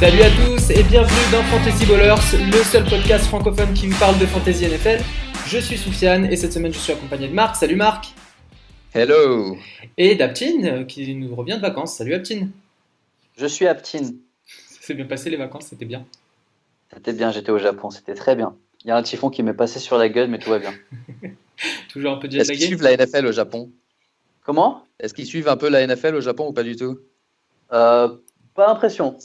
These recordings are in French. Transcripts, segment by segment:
Salut à tous et bienvenue dans Fantasy Ballers, le seul podcast francophone qui vous parle de Fantasy NFL. Je suis Soufiane et cette semaine je suis accompagné de Marc. Salut Marc. Hello. Et d'Aptine qui nous revient de vacances. Salut Aptine. Je suis Aptine. Ça s'est bien passé les vacances, c'était bien. C'était bien, j'étais au Japon, c'était très bien. Il y a un typhon qui m'est passé sur la gueule, mais tout va bien. Toujours un peu Est-ce qu'ils jetlagué. suivent la NFL au Japon? Comment? Est-ce qu'ils suivent un peu la NFL au Japon ou pas du tout? Pas l'impression.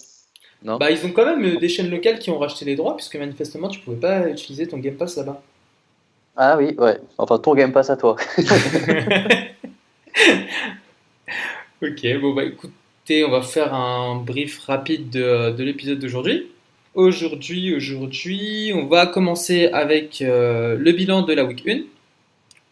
Non. Bah ils ont quand même des chaînes locales qui ont racheté les droits puisque manifestement tu pouvais pas utiliser ton Game Pass là-bas. Ah oui, ouais. Enfin, ton Game Pass à toi. Ok, bon bah écoutez, on va faire un brief rapide de l'épisode d'aujourd'hui. Aujourd'hui, on va commencer avec le bilan de la week 1.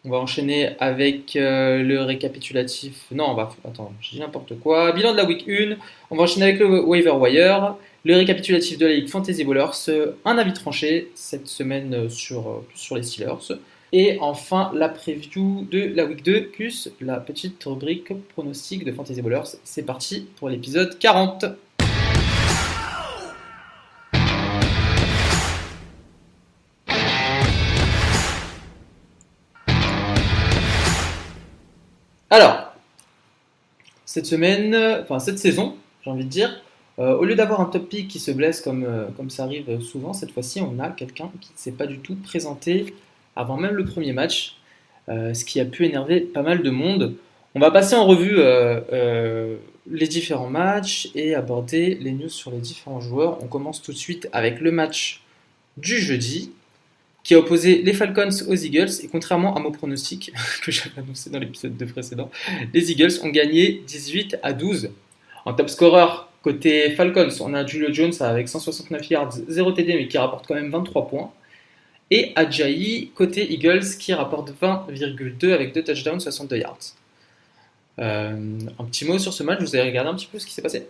On va enchaîner avec le récapitulatif. Non, attends, je dis n'importe quoi. Bilan de la week 1. On va enchaîner avec le waiver wire, le récapitulatif de la Ligue Fantasy Ballers, un avis tranché cette semaine sur les Steelers. Et enfin, la preview de la week 2 plus la petite rubrique pronostic de Fantasy Ballers. C'est parti pour l'épisode 40. Alors, cette saison, j'ai envie de dire, au lieu d'avoir un top pick qui se blesse comme ça arrive souvent, cette fois-ci, on a quelqu'un qui ne s'est pas du tout présenté avant même le premier match, ce qui a pu énerver pas mal de monde. On va passer en revue les différents matchs et aborder les news sur les différents joueurs. On commence tout de suite avec le match du jeudi, qui a opposé les Falcons aux Eagles, et contrairement à mon pronostic que j'avais annoncé dans l'épisode précédent, les Eagles ont gagné 18-12. En top scorer, côté Falcons, on a Julio Jones avec 169 yards, 0 TD, mais qui rapporte quand même 23 points. Et Ajayi, côté Eagles, qui rapporte 20,2 avec 2 touchdowns, 62 yards. Un petit mot sur ce match, vous avez regardé un petit peu ce qui s'est passé?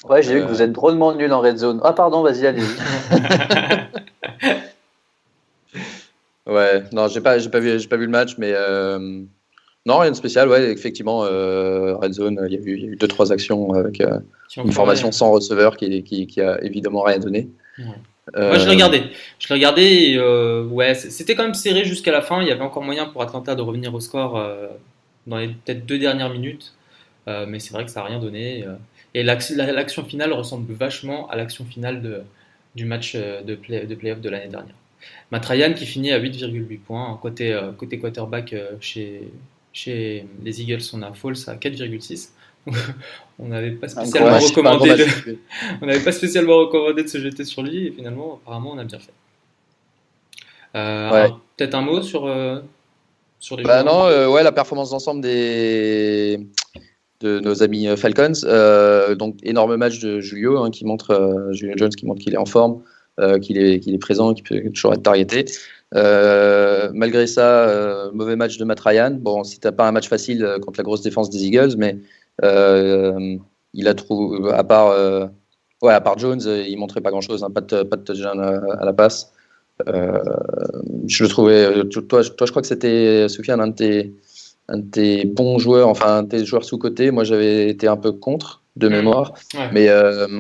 Ouais, j'ai vu que vous êtes drôlement nul en red zone. Ah pardon, vas-y, allez-y. Ouais, non, j'ai pas vu le match, mais non, rien de spécial. Ouais, effectivement, Red Zone, il y a eu 2-3 actions avec une formation sans receveur qui a évidemment rien donné. Ouais. Moi, je l'ai regardé et, ouais, c'était quand même serré jusqu'à la fin. Il y avait encore moyen pour Atlanta de revenir au score dans les peut-être 2 dernières minutes, mais c'est vrai que ça n'a rien donné. Et l'action finale ressemble vachement à l'action finale du match de playoff de l'année dernière. Matt Ryan qui finit à 8,8 points. Côté quarterback chez les Eagles, on a Foles à 4,6. On n'avait pas spécialement recommandé de se jeter sur lui et finalement apparemment on a bien fait. Ouais. Peut-être un mot sur les Bah joueurs. non, ouais, la performance d'ensemble de nos amis Falcons. Donc énorme match de Julio, hein, Julio Jones qui montre qu'il est en forme, qu'il est présent, qu'il peut toujours être targeté. Malgré ça, mauvais match de Matt Ryan. Bon, c'était pas un match facile contre la grosse défense des Eagles, mais il a trouvé, à part Jones, il montrait pas grand-chose, hein, pas de touchdown à la passe. Je le trouvais. Toi, je crois que c'était Soufiane, un de tes bons joueurs, enfin un de tes joueurs sous-cotés. Moi, j'avais été un peu contre de mémoire, Ouais. mais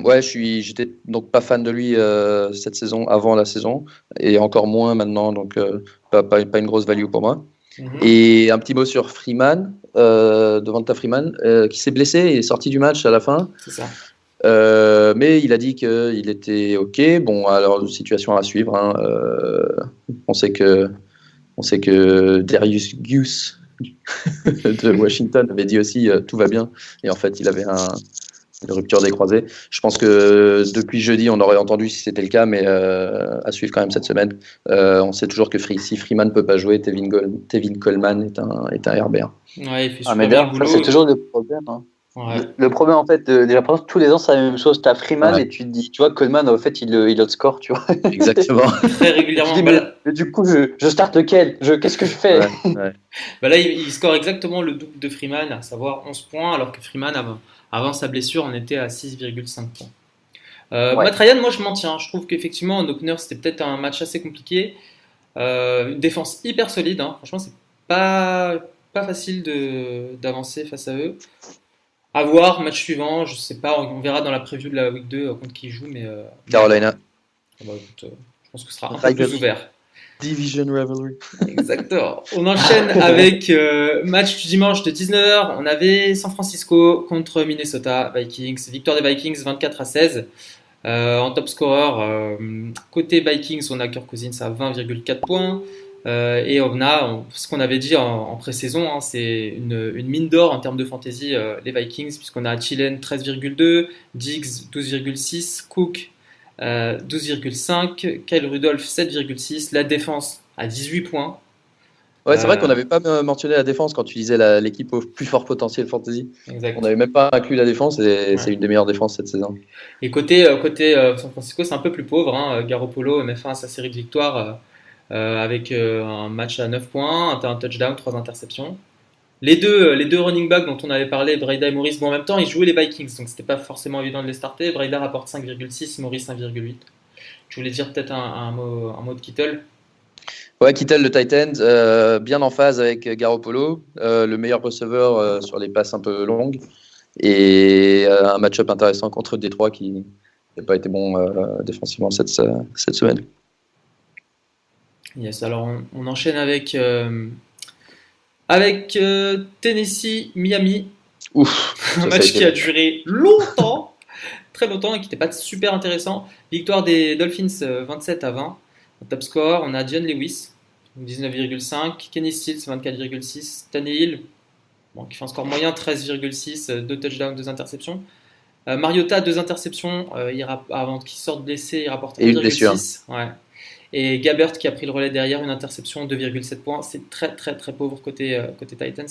ouais, j'étais donc pas fan de lui cette saison, avant la saison, et encore moins maintenant, donc pas une grosse value pour moi. Mhm. Et un petit mot sur Freeman, Devonta Freeman, qui s'est blessé et est sorti du match à la fin. C'est ça. Mais il a dit qu'il était OK. Bon, alors, situation à suivre, hein. On sait que Darius Guice de Washington avait dit aussi tout va bien. Et en fait, il avait une rupture des croisés. Je pense que depuis jeudi, on aurait entendu si c'était le cas, mais à suivre quand même cette semaine. On sait toujours que si Freeman ne peut pas jouer, Tevin Coleman est un RB1. Ouais, il fait Ah, super mais bien le d'ailleurs, ça, boulot. c'est toujours le problème. Hein. Ouais. Le problème, en fait, déjà, par exemple, tous les ans, c'est la même chose. T'as Freeman Ouais. et tu te dis, tu vois, Coleman, en fait, il outscore, tu vois. Exactement. Très régulièrement. Tu dis, mais du coup, je starte lequel? Qu'est-ce que je fais? Ouais. Bah là, il score exactement le double de Freeman, à savoir 11 points, alors que Freeman, avant sa blessure, on était à 6,5 points. Ouais. Matt Ryan, moi je m'en tiens. Je trouve qu'effectivement, en opener, c'était peut-être un match assez compliqué. Une défense hyper solide, hein. Franchement, c'est pas facile d'avancer face à eux. À voir, match suivant, je sais pas, on verra dans la preview de la week 2 contre qui il joue, mais à voir. Carolina. Bah, écoute, je pense que ce sera un peu plus Rivalry. ouvert. Division Rivalry. Exactement. On enchaîne avec match du dimanche de 19h. On avait San Francisco contre Minnesota Vikings. Victoire des Vikings 24-16. En top scorer, côté Vikings, on a Kirk Cousins à 20,4 points. Et on a ce qu'on avait dit en pré-saison, hein, c'est une mine d'or en termes de fantasy, les Vikings, puisqu'on a Thielen 13,2, Diggs 12,6, Cook 12,5, Kyle Rudolph 7,6, la défense à 18 points. Ouais, c'est vrai qu'on n'avait pas mentionné la défense quand tu disais l'équipe au plus fort potentiel fantasy. Exact. On n'avait même pas inclus la défense et Ouais. c'est une des meilleures défenses cette saison. Et côté San Francisco, c'est un peu plus pauvre. Hein. Garoppolo met fin à sa série de victoires avec un match à 9 points, un touchdown, 3 interceptions. Les deux running backs dont on avait parlé, Breda et Maurice, bon, en même temps, ils jouaient les Vikings, donc c'était pas forcément évident de les starter. Breda rapporte 5,6, Maurice 1,8. Tu voulais dire peut-être un mot de Kittle? Ouais, Kittle, le Titan, bien en phase avec Garoppolo, le meilleur receveur sur les passes un peu longues, et un match-up intéressant contre Détroit qui n'a pas été bon défensivement cette semaine. Yes, alors on enchaîne avec Tennessee, Miami. Ouf, Un ça a match été qui a duré longtemps, très longtemps, et qui n'était pas super intéressant. Victoire des Dolphins 27-20. En top score, on a Dion Lewis, 19,5. Kenny Stills, 24,6. Tannehill, bon, qui fait un score moyen, 13,6. 2 touchdowns, 2 interceptions. Mariota, 2 interceptions. Avant qu'il sorte blessé, il rapporte Et une blessure. 1,6. Ouais. Et Gabbert qui a pris le relais derrière, une interception, 2,7 points. C'est très très très pauvre côté Titans.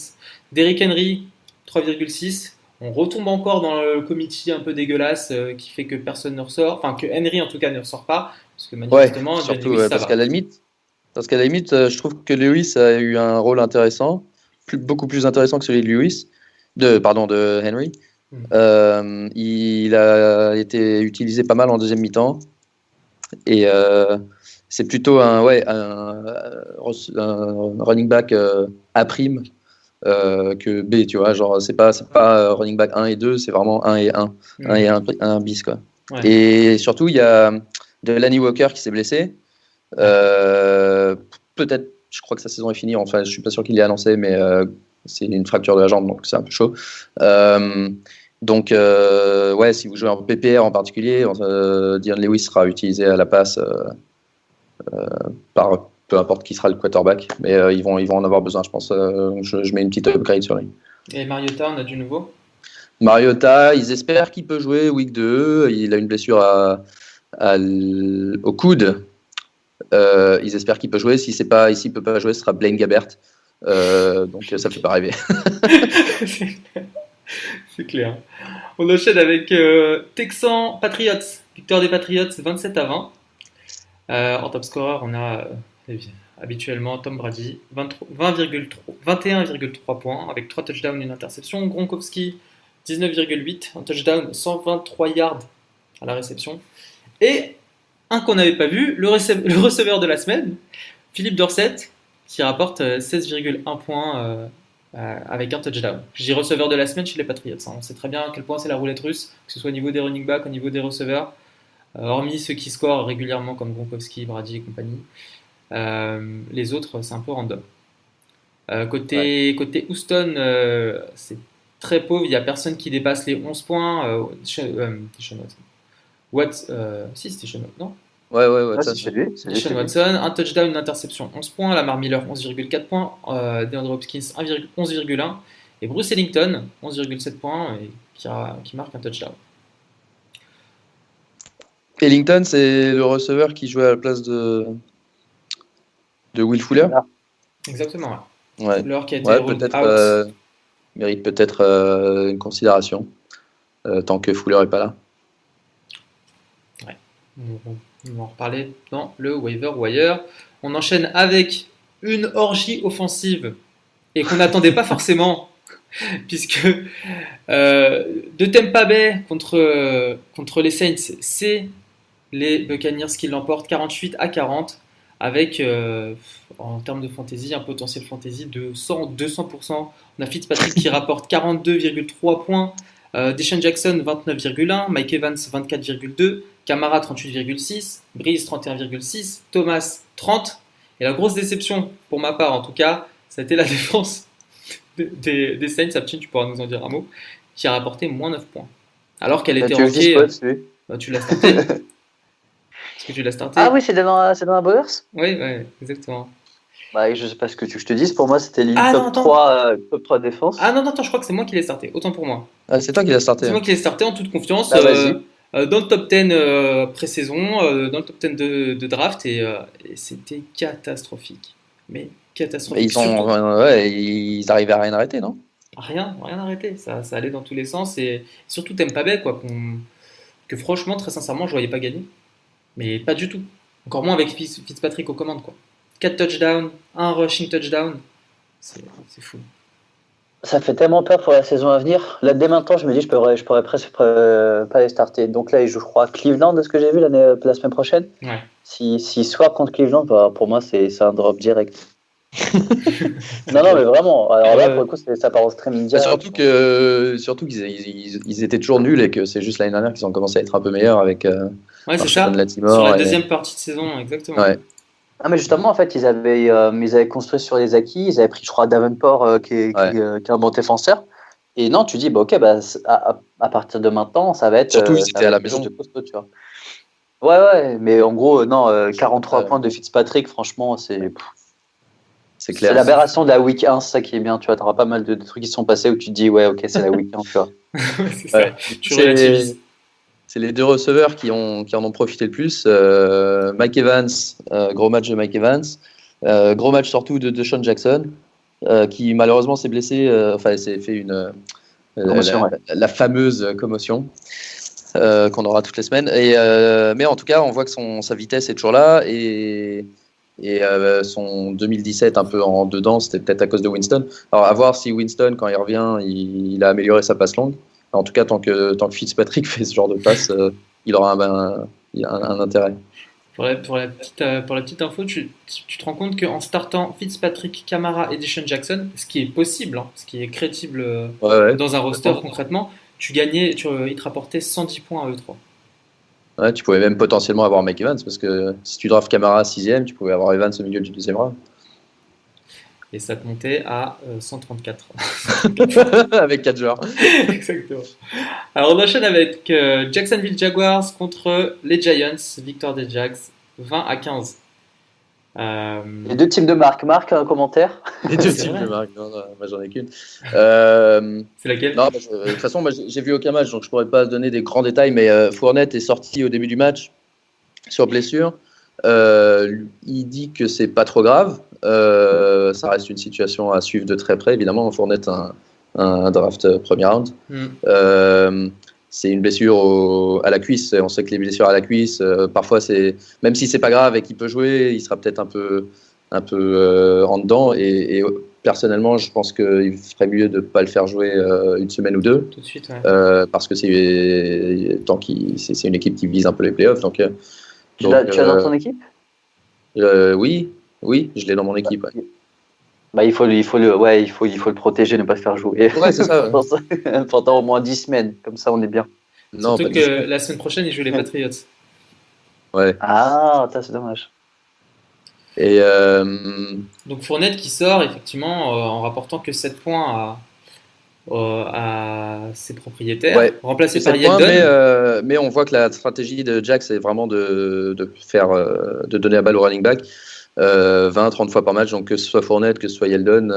Derrick Henry, 3,6. On retombe encore dans le committee un peu dégueulasse qui fait que personne ne ressort. Enfin, que Henry en tout cas ne ressort pas. Parce que Ouais, manifestement, surtout Lewis, ça parce va. qu'à la limite, je trouve que Lewis a eu un rôle intéressant, beaucoup plus intéressant que celui de Henry. Il a été utilisé pas mal en deuxième mi-temps et c'est plutôt un running back A prime que B, tu vois, genre c'est pas running back 1 et 2, c'est vraiment 1 et 1, 1 et 1 bis quoi. Ouais. Et surtout il y a Delanie Walker qui s'est blessé. Peut-être, je crois que sa saison est finie. Enfin, je suis pas sûr qu'il l'ait annoncé, mais c'est une fracture de la jambe, donc c'est un peu chaud. Ouais, si vous jouez en PPR en particulier, Dion Lewis sera utilisé à la passe par peu importe qui sera le quarterback, mais ils vont en avoir besoin, je pense. Je mets une petite upgrade sur lui. Et Mariota, on a du nouveau? Mariota, ils espèrent qu'il peut jouer week 2. Il a une blessure au coude. Ils espèrent qu'il peut jouer. S'il ne peut pas jouer, ce sera Blaine Gabbert. Donc ça ne fait pas rêver. C'est clair. On enchaîne avec Texans Patriots. Victoire des Patriots 27-20. En top scorer, on a habituellement Tom Brady 21,3 points avec 3 touchdowns et une interception. Gronkowski 19,8, un touchdown, 123 yards à la réception. Et un qu'on n'avait pas vu, le receveur de la semaine, Philippe Dorsett, qui rapporte 16,1 points avec un touchdown. Je dis receveur de la semaine chez les Patriots. Hein. On sait très bien à quel point c'est la roulette russe, que ce soit au niveau des running backs, au niveau des receveurs, hormis ceux qui scorent régulièrement comme Gronkowski, Brady et compagnie. Les autres, c'est un peu random. Côté Houston, c'est très pauvre. Il n'y a personne qui dépasse les 11 points. Deshaun Watson. Si, c'était Deshaun Watson, non? Ouais, c'est lui. Deshaun Watson, un touchdown, une interception, 11 points. Lamar Miller, 11,4 points. DeAndre Hopkins, 11,1. Et Bruce Ellington, 11,7 points, et qui marque un touchdown. Ellington, c'est le receveur qui jouait à la place de Will Fuller. Exactement. Ouais. Fuller qui a été peut-être mérite peut-être une considération tant que Fuller n'est pas là. Ouais. On va en reparler dans le waiver wire. On enchaîne avec une orgie offensive et qu'on n'attendait pas forcément, puisque de Tampa Bay contre les Saints, c'est les Buccaneers qui l'emportent 48-40 avec en termes de fantasy un potentiel fantasy de 200%. On a Fitzpatrick qui rapporte 42,3 points Deshaun Jackson 29,1, Mike Evans 24,2, Camara 38,6, Breeze 31,6, Thomas 30. Et la grosse déception, pour ma part en tout cas, ça a été la défense des Saints. Aptin, tu pourras nous en dire un mot, qui a rapporté moins 9 points. Alors qu'elle était Tu le dis rankée. celui. Tu l'as starté. Est-ce que tu l'as starté? Ah oui, c'est dans la Bowers. Oui, exactement. Bah, je sais pas ce que tu veux que je te dise. Pour moi, c'était Ah, top non, attends. 3, top 3 défense. Ah non, attends, je crois que c'est moi qui l'ai starté. Autant pour moi. Ah, c'est toi qui l'as starté. C'est moi qui l'ai starté en toute confiance. Ah, vas-y. Dans le top 10 pré-saison, dans le top 10 de draft, et c'était catastrophique. Mais catastrophique. Ils arrivaient à rien arrêter, non? Rien arrêté. Ça allait dans tous les sens. Et surtout, Tampa Bay, quoi, que franchement, très sincèrement, je voyais pas gagner. Mais pas du tout. Encore moins avec Fitzpatrick aux commandes, quoi. 4 touchdowns, 1 rushing touchdown. C'est fou. Ça fait tellement peur pour la saison à venir. Là, dès maintenant, je me dis, je pourrais presque pas les starter. Donc là, ils jouent, je crois, Cleveland, de ce que j'ai vu la semaine prochaine. Ouais. S'ils swappent contre Cleveland, bah, pour moi, c'est un drop direct. non, mais vraiment. Alors là, pour le coup, ça part au streaming direct. Surtout qu'ils étaient toujours nuls et que c'est juste l'année dernière qu'ils ont commencé à être un peu meilleurs avec. Ouais, c'est ça. Latimore Sur la deuxième partie de saison, exactement. Ouais. Ah, mais justement, en fait, ils avaient construit sur les acquis. Ils avaient pris, je crois, Davenport, qui est un bon défenseur. Et non, tu dis, bah, ok, bah, à partir de maintenant, ça va être. Surtout, ils étaient à la maison. Costaud, tu vois. Ouais, mais en gros, non, 43 points de Fitzpatrick, franchement, c'est clair. C'est l'aberration de la week 1, c'est ça qui est bien, tu vois. Tu auras pas mal de trucs qui sont passés où tu te dis, ouais, ok, c'est la week 1, tu vois. C'est ça. Tu relativises. C'est les deux receveurs qui en ont profité le plus. Mike Evans, gros match de Mike Evans. Gros match surtout de Deshaun Jackson, qui malheureusement s'est blessé, s'est fait la fameuse commotion qu'on aura toutes les semaines. Mais en tout cas, on voit que sa vitesse est toujours là et son 2017 un peu en dedans, c'était peut-être à cause de Winston. Alors à voir si Winston, quand il revient, il a amélioré sa passe longue. En tout cas, tant que Fitzpatrick fait ce genre de passe, il aura un intérêt. Pour la petite info, tu te rends compte qu'en startant Fitzpatrick, Camara et Deshaun Jackson, ce qui est possible, ce qui est crédible dans un roster concrètement, ils te rapportaient 110 points à eux 3. Ouais, tu pouvais même potentiellement avoir Mike Evans, parce que si tu drafts Camara 6ème, tu pouvais avoir Evans au milieu du 2e round. Et ça te montait à 134. Avec 4 joueurs. Exactement. Alors on enchaîne avec Jacksonville Jaguars contre les Giants. Victoire des Jags, 20-15. Les deux teams de Marc. Marc, un commentaire? Les deux teams de Marc, non, moi j'en ai qu'une. C'est laquelle? Non, de toute façon, moi j'ai vu aucun match, donc je pourrais pas donner des grands détails, mais Fournette est sorti au début du match sur blessure. Il dit que c'est pas trop grave. Ça reste une situation à suivre de très près. Évidemment, Fournette un draft premier round. C'est une blessure à la cuisse. On sait que les blessures à la cuisse, parfois, même si c'est pas grave et qu'il peut jouer, il sera peut-être un peu en dedans. Et personnellement, je pense qu'il ferait mieux de ne pas le faire jouer une semaine ou deux. Tout de suite, ouais. Parce que c'est une équipe qui vise un peu les playoffs. Tu l'as dans ton équipe? Oui, je l'ai dans mon équipe. Ouais. Bah, il faut le protéger, ne pas le faire jouer. Ouais, c'est ça. Ouais. Pendant au moins 10 semaines, comme ça on est bien. Non, surtout que la semaine prochaine, ils jouent les Patriots. Ouais. Ah, c'est dommage. Et donc Fournette qui sort effectivement en rapportant que 7 points à ses propriétaires, remplacé par Yeldon. Mais on voit que la stratégie de Jack, c'est vraiment de donner la balle au running back 20-30 fois par match. Donc que ce soit Fournette, que ce soit Yeldon,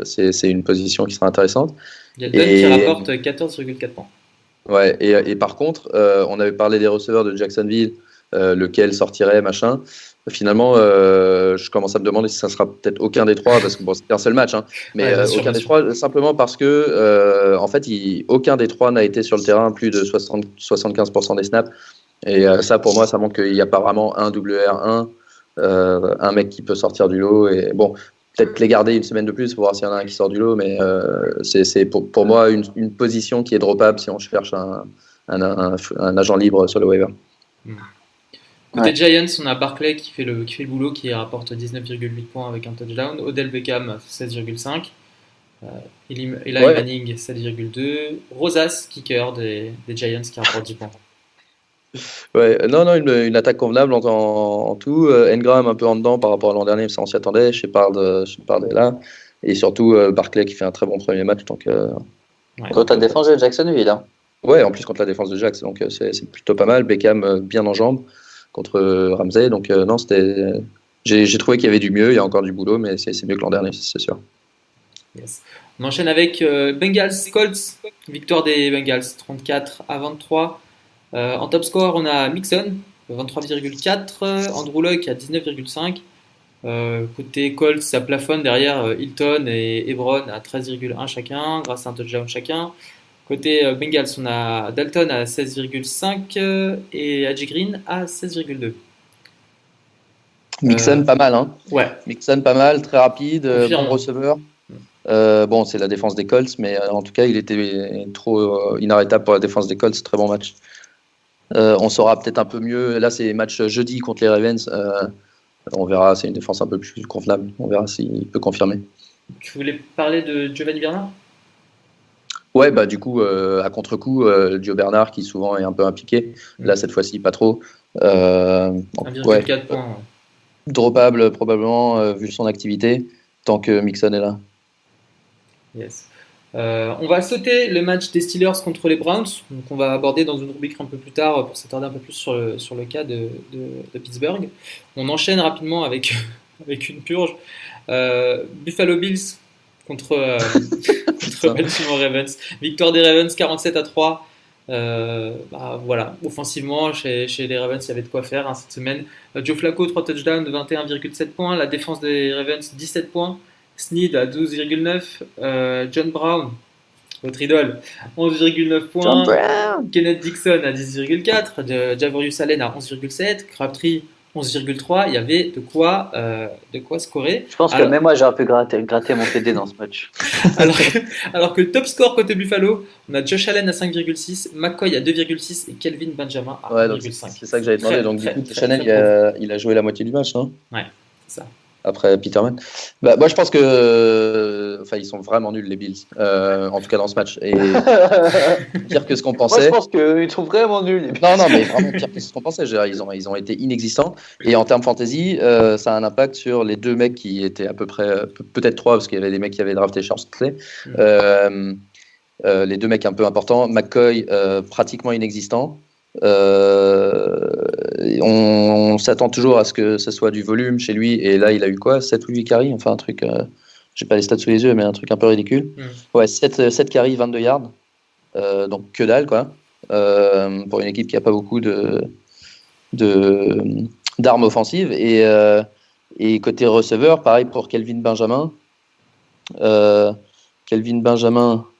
c'est une position qui sera intéressante. Yeldon qui rapporte 14,4 points. Ouais, et par contre, on avait parlé des receveurs de Jacksonville, lequel sortirait, machin. Finalement, je commence à me demander si ça sera peut-être aucun des trois, parce que bon, c'est un seul match, mais aucun des trois, simplement parce que en fait, aucun des trois n'a été sur le terrain plus de 75% des snaps. Et ça, pour moi, ça montre qu'il n'y a pas vraiment un WR1, un mec qui peut sortir du lot. Et bon, peut-être les garder une semaine de plus pour voir s'il y en a un qui sort du lot, mais c'est pour moi une position qui est droppable si on cherche un agent libre sur le waiver. Côté Giants, on a Barclay qui fait le boulot, qui rapporte 19,8 points avec un touchdown. Odell Beckham, 16,5. Eli Ouais. Manning, 7,2. Rosas, kicker des Giants, qui rapporte 10 points. Ouais, non, une attaque convenable en tout. Engram un peu en dedans par rapport à l'an dernier, ça on s'y attendait. Shepard est là. Et surtout Barclay qui fait un très bon premier match. Donc, Ouais. Contre la défense de Jacksonville. Hein. ouais, en plus contre la défense de Jax, donc c'est plutôt pas mal. Beckham bien en jambes contre Ramsey. Donc, non, j'ai trouvé qu'il y avait du mieux. Il y a encore du boulot, mais c'est mieux que l'an dernier, c'est sûr. Yes. On enchaîne avec Bengals Colts, victoire des Bengals 34-23. En top score, on a Mixon, 23,4, Andrew Luck à 19,5. Côté Colts, ça plafonne derrière Hilton et Ebron à 13,1 chacun, grâce à un touchdown chacun. Côté Bengals, on a Dalton à 16,5 et Adji Green à 16,2. Mixon, pas mal, hein. Ouais, Mixon, pas mal, très rapide, Confirme. bon receveur. Bon, c'est la défense des Colts, mais en tout cas, il était trop inarrêtable pour la défense des Colts. Très bon match. On saura peut-être un peu mieux. Là, c'est match jeudi contre les Ravens. On verra, c'est une défense un peu plus convenable. On verra s'il peut confirmer. Tu voulais parler de Giovanni Bernard? Ouais, bah du coup, à contre-coup, Gio Bernard qui souvent est un peu impliqué. Là, cette fois-ci, pas trop. 1,4 Ouais, points. droppable probablement vu son activité tant que Mixon est là. Yes. On va sauter le match des Steelers contre les Browns, donc on va aborder dans une rubrique un peu plus tard pour s'attarder un peu plus sur le cas de Pittsburgh. On enchaîne rapidement avec, avec une purge. Buffalo Bills contre Baltimore Ravens. Victoire des Ravens 47-3. Voilà, offensivement, chez les Ravens, il y avait de quoi faire cette semaine. Joe Flacco, 3 touchdowns de 21,7 points. La défense des Ravens, 17 points. Snead à 12,9. John Brown, votre idole, 11,9 points. Kenneth Dixon à 10,4. Javorius Allen à 11,7. Crabtree, 11,3. Il y avait de quoi scorer. Je pense que même moi, j'aurais pu gratter mon TD dans ce match. alors que le top score côté Buffalo, on a Josh Allen à 5,6, McCoy à 2,6 et Kelvin Benjamin à 1,5. C'est ça que j'avais demandé. Donc, du coup, Josh Allen, il a joué la moitié du match, non? Ouais, c'est ça. Après Peterman. Bah, moi, je pense que. Enfin, ils sont vraiment nuls, les Bills. En tout cas, dans ce match. Et pire que ce qu'on pensait. Moi, je pense qu'ils sont vraiment nuls. Non, mais vraiment pire que ce qu'on pensait. Ils ont été inexistants. Et en termes fantasy, ça a un impact sur les deux mecs qui étaient à peu près. Peut-être trois, parce qu'il y avait des mecs qui avaient drafté Charles Clay. Les deux mecs un peu importants. McCoy, pratiquement inexistant. On s'attend toujours à ce que ce soit du volume chez lui, et là il a eu quoi, 7 ou 8 carries, enfin un truc, j'ai pas les stats sous les yeux, mais un truc un peu ridicule. Ouais, 7 carries, 22 yards, donc que dalle quoi, pour une équipe qui a pas beaucoup d'armes offensives. Et côté receveur, pareil pour Kelvin Benjamin.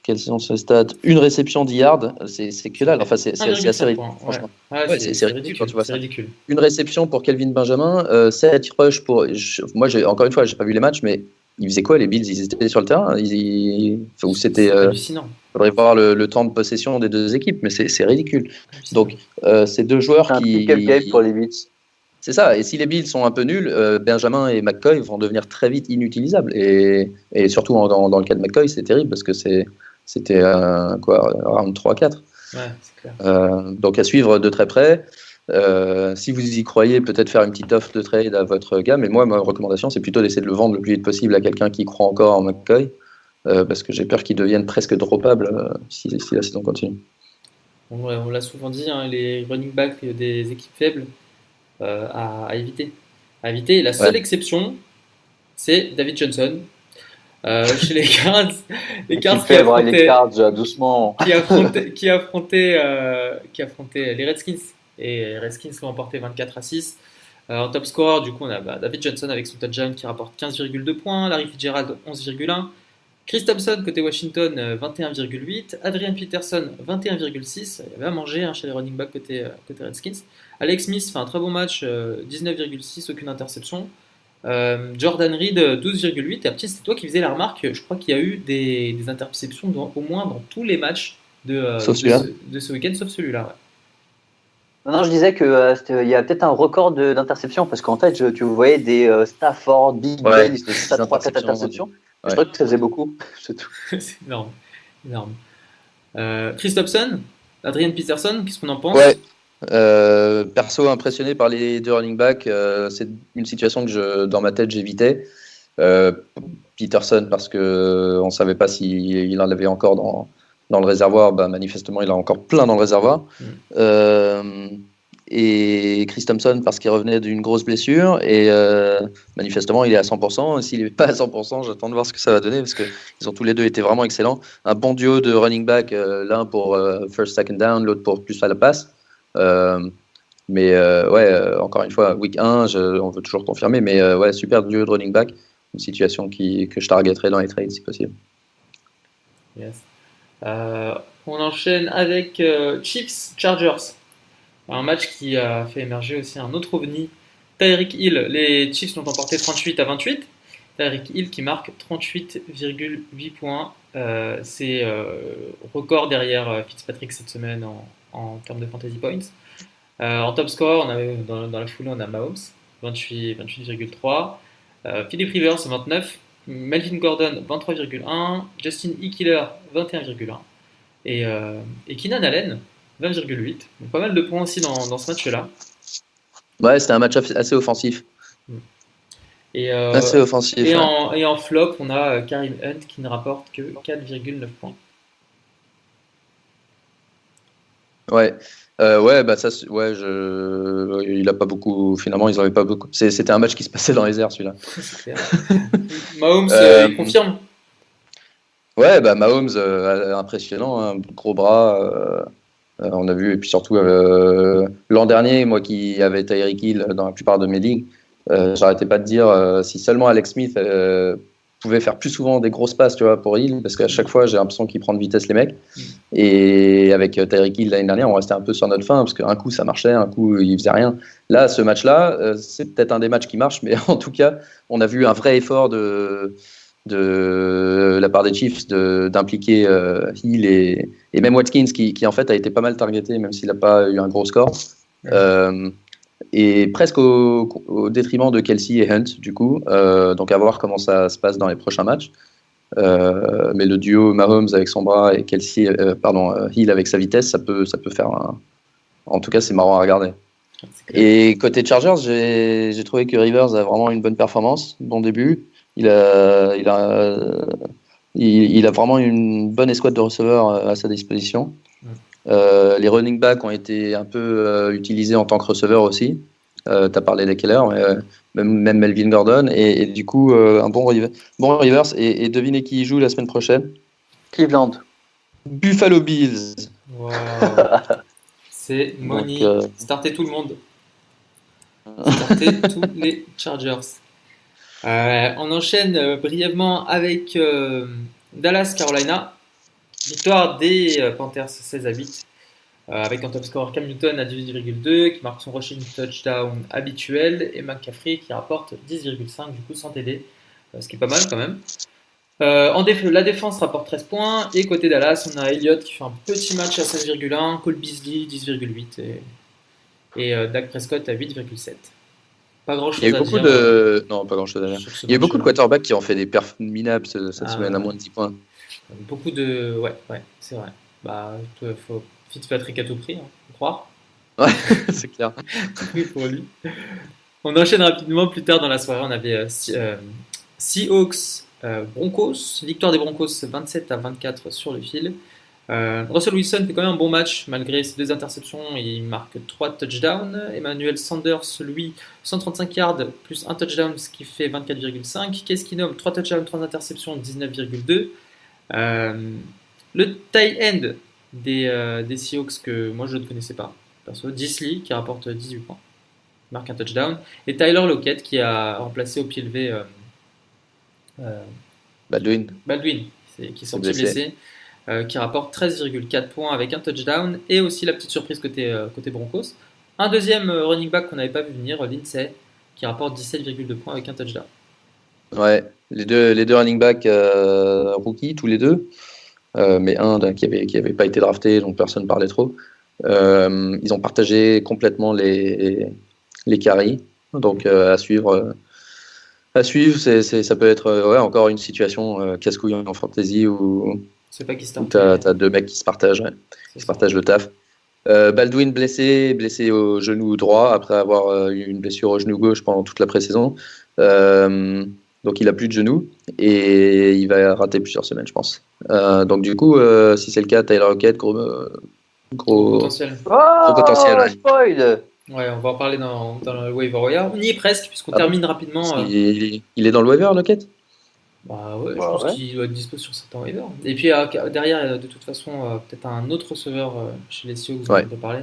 Quels sont ses stats? Une réception 10 yards, c'est que dalle. Enfin, c'est assez ridicule, franchement. Ouais, c'est ridicule quand tu vois ça. Ridicule. Une réception pour Kelvin Benjamin, 7 rushs pour. Moi, encore une fois, j'ai pas vu les matchs, mais ils faisaient quoi les Bills? Ils étaient sur le terrain? Ou c'était. Hallucinant. Faudrait voir le temps de possession des deux équipes, mais c'est ridicule. Donc, ces deux joueurs qui. C'est un game pour les Bills. C'est ça, et si les Bills sont un peu nuls, Benjamin et McCoy vont devenir très vite inutilisables. Et surtout dans le cas de McCoy, c'est terrible parce que c'était round 3-4. Ouais, c'est clair. Donc à suivre de très près. Si vous y croyez, peut-être faire une petite offre de trade à votre gars, mais moi, ma recommandation, c'est plutôt d'essayer de le vendre le plus vite possible à quelqu'un qui croit encore en McCoy, parce que j'ai peur qu'il devienne presque droppable si la saison continue. On l'a souvent dit, hein, les running backs des équipes faibles, à éviter. Et la seule exception, c'est David Johnson. Chez les Cards, qui affrontait les Redskins, et les Redskins ont emporté 24-6. En top scorer, du coup, on a David Johnson avec son touchdown qui rapporte 15,2 points, Larry Fitzgerald 11,1, Chris Thompson côté Washington 21,8, Adrian Peterson 21,6. Il y avait à manger chez les running backs côté Redskins. Alex Smith fait un très bon match, 19,6, aucune interception. Jordan Reed 12,8. Et après, c'était toi qui faisais la remarque. Je crois qu'il y a eu des interceptions au moins dans tous les matchs de ce week-end, sauf celui-là. Ouais. Non, je disais qu'il y a peut-être un record d'interceptions parce qu'en fait, tu voyais des Stafford, Big Ben, ils faisaient 3-4 interceptions. Je crois que ça faisait beaucoup, c'est tout. C'est énorme. Énorme. Christopson, Adrian Peterson, qu'est-ce qu'on en pense? Ouais. Perso, impressionné par les deux running backs. C'est une situation que dans ma tête, j'évitais. Peterson, parce qu'on ne savait pas s'il en avait encore dans le réservoir. Manifestement, il a encore plein dans le réservoir. Et Chris Thompson, parce qu'il revenait d'une grosse blessure. Et manifestement, il est à 100%. Et s'il n'est pas à 100%, j'attends de voir ce que ça va donner, parce qu'ils ont tous les deux été vraiment excellents. Un bon duo de running back, l'un pour first, second down, l'autre pour plus à la passe. Encore une fois, week 1, on veut toujours confirmer, mais super duo de running back. Une situation que je targeterai dans les trades si possible. Yes. On enchaîne avec Chiefs Chargers. Un match qui a fait émerger aussi un autre ovni, Tyreek Hill. Les Chiefs l'ont emporté 38-28. Tyreek Hill qui marque 38,8 points. C'est record derrière Fitzpatrick cette semaine en termes de fantasy points. En top score, dans la foulée, on a Mahomes, 28,3. Philip Rivers, 29. Melvin Gordon, 23,1. Justin Eckler, 21,1. Et Keenan Allen, 20,8. Donc pas mal de points aussi dans ce match-là. Ouais, c'était un match assez offensif. Assez offensif. Et en flop, on a Kareem Hunt qui ne rapporte que 4,9 points. Il a pas beaucoup. Finalement, ils n'avaient pas beaucoup. C'était un match qui se passait dans les airs, celui-là. Mahomes, il confirme. Ouais, Mahomes, impressionnant, hein, gros bras. On a vu, et puis surtout l'an dernier, moi qui avais Tyreek Hill dans la plupart de mes ligues, j'arrêtais pas de dire si seulement Alex Smith pouvait faire plus souvent des grosses passes, tu vois, pour Hill, parce qu'à chaque fois j'ai l'impression qu'il prend de vitesse les mecs. Et avec Tyreek Hill l'année dernière, on restait un peu sur notre faim, parce qu'un coup ça marchait, un coup il faisait rien. Là, ce match-là, c'est peut-être un des matchs qui marche, mais en tout cas, on a vu un vrai effort de la part des Chiefs d'impliquer Hill et même Watkins qui en fait a été pas mal targeté, même s'il n'a pas eu un gros score. Et presque au détriment de Kelsey et Hunt, du coup. Donc à voir comment ça se passe dans les prochains matchs. Mais le duo Mahomes avec son bras et Hill avec sa vitesse, ça peut faire En tout cas, c'est marrant à regarder. Et côté Chargers, j'ai trouvé que Rivers a vraiment une bonne performance, bon début. Il a vraiment une bonne escouade de receveurs à sa disposition. Les running backs ont été un peu utilisés en tant que receveurs aussi. Tu as parlé d'Eckler, même Melvin Gordon. Et du coup, un bon Rivers. Et devinez qui y joue la semaine prochaine? Cleveland. Buffalo Bills. Wow. C'est money. Startez tout le monde. Startez tous les Chargers. On enchaîne brièvement avec Dallas Carolina. Victoire des Panthers 16-8 avec un top score Cam Newton à 18,2 qui marque son rushing touchdown habituel et McCaffrey qui rapporte 10,5 du coup sans TD, ce qui est pas mal quand même. La défense rapporte 13 points et côté Dallas on a Elliott qui fait un petit match à 16,1, Cole Beasley 10,8 et Dak Prescott à 8,7. Pas grand chose à dire. Non, pas grand chose à dire. Il y a eu beaucoup de quarterbacks qui ont fait des perfs minables cette semaine à moins de 10 points. Beaucoup de. Ouais, c'est vrai. Faut Fitzpatrick à tout prix, faut croire. Ouais, c'est clair. Oui, pour lui. On enchaîne rapidement. Plus tard dans la soirée, on avait Seahawks Broncos. Victoire des Broncos 27-24 sur le fil. Russell Wilson fait quand même un bon match malgré ses 2 interceptions. Il marque 3 touchdowns. Emmanuel Sanders, lui, 135 yards plus 1 touchdown, ce qui fait 24,5. Case Keenum, 3 touchdowns, 3 interceptions, 19,2. Le tight end des Seahawks que moi je ne connaissais pas, perso, Disley qui rapporte 18 points, marque un touchdown, et Tyler Lockett qui a remplacé au pied levé Baldwin qui est sorti blessé, qui rapporte 13,4 points avec un touchdown, et aussi la petite surprise côté Broncos, un deuxième running back qu'on n'avait pas vu venir, Lindsay, qui rapporte 17,2 points avec un touchdown. Ouais, les deux running backs rookies, tous les deux, mais un qui avait pas été drafté, donc personne ne parlait trop. Ils ont partagé complètement les carries, donc à suivre À suivre, ça peut être encore une situation casse-couille en fantasy où C'est pas qui tu start. as deux mecs qui se partagent, le taf. Baldwin blessé au genou droit après avoir eu une blessure au genou gauche pendant toute la pré-saison. Donc il a plus de genou et il va rater plusieurs semaines, je pense. Donc du coup, si c'est le cas, Tyler Lockett, gros potentiel. potentiel. Ouais. Spoil. Ouais, on va en parler dans le waiver wire. On y est presque, puisqu'on termine rapidement. Il est dans le waiver, Lockett? Bah ouais, je pense qu'il doit être dispo sur certains waivers. Et puis derrière, il y a de toute façon peut-être un autre receveur chez les Seahawks dont on peut parler.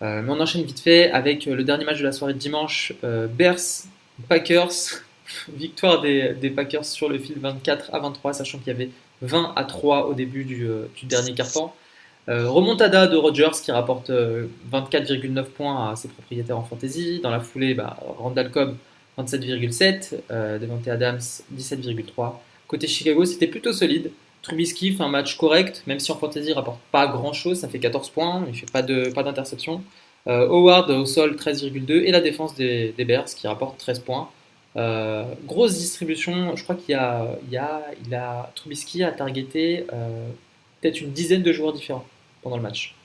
Mais on enchaîne vite fait avec le dernier match de la soirée de dimanche. Bears, Packers. Victoire des Packers sur le fil 24-23, sachant qu'il y avait 20-3 au début du dernier quart-temps. Remontada de Rodgers qui rapporte 24,9 points à ses propriétaires en fantasy. Dans la foulée, Randall Cobb 27,7, Devante Adams 17,3. Côté Chicago, c'était plutôt solide. Trubisky fait un match correct, même si en fantasy il rapporte pas grand chose, ça fait 14 points, il fait pas d'interception. Howard au sol 13,2 et la défense des Bears qui rapporte 13 points. Grosse distribution, je crois Trubisky a targeté peut-être une dizaine de joueurs différents pendant le match,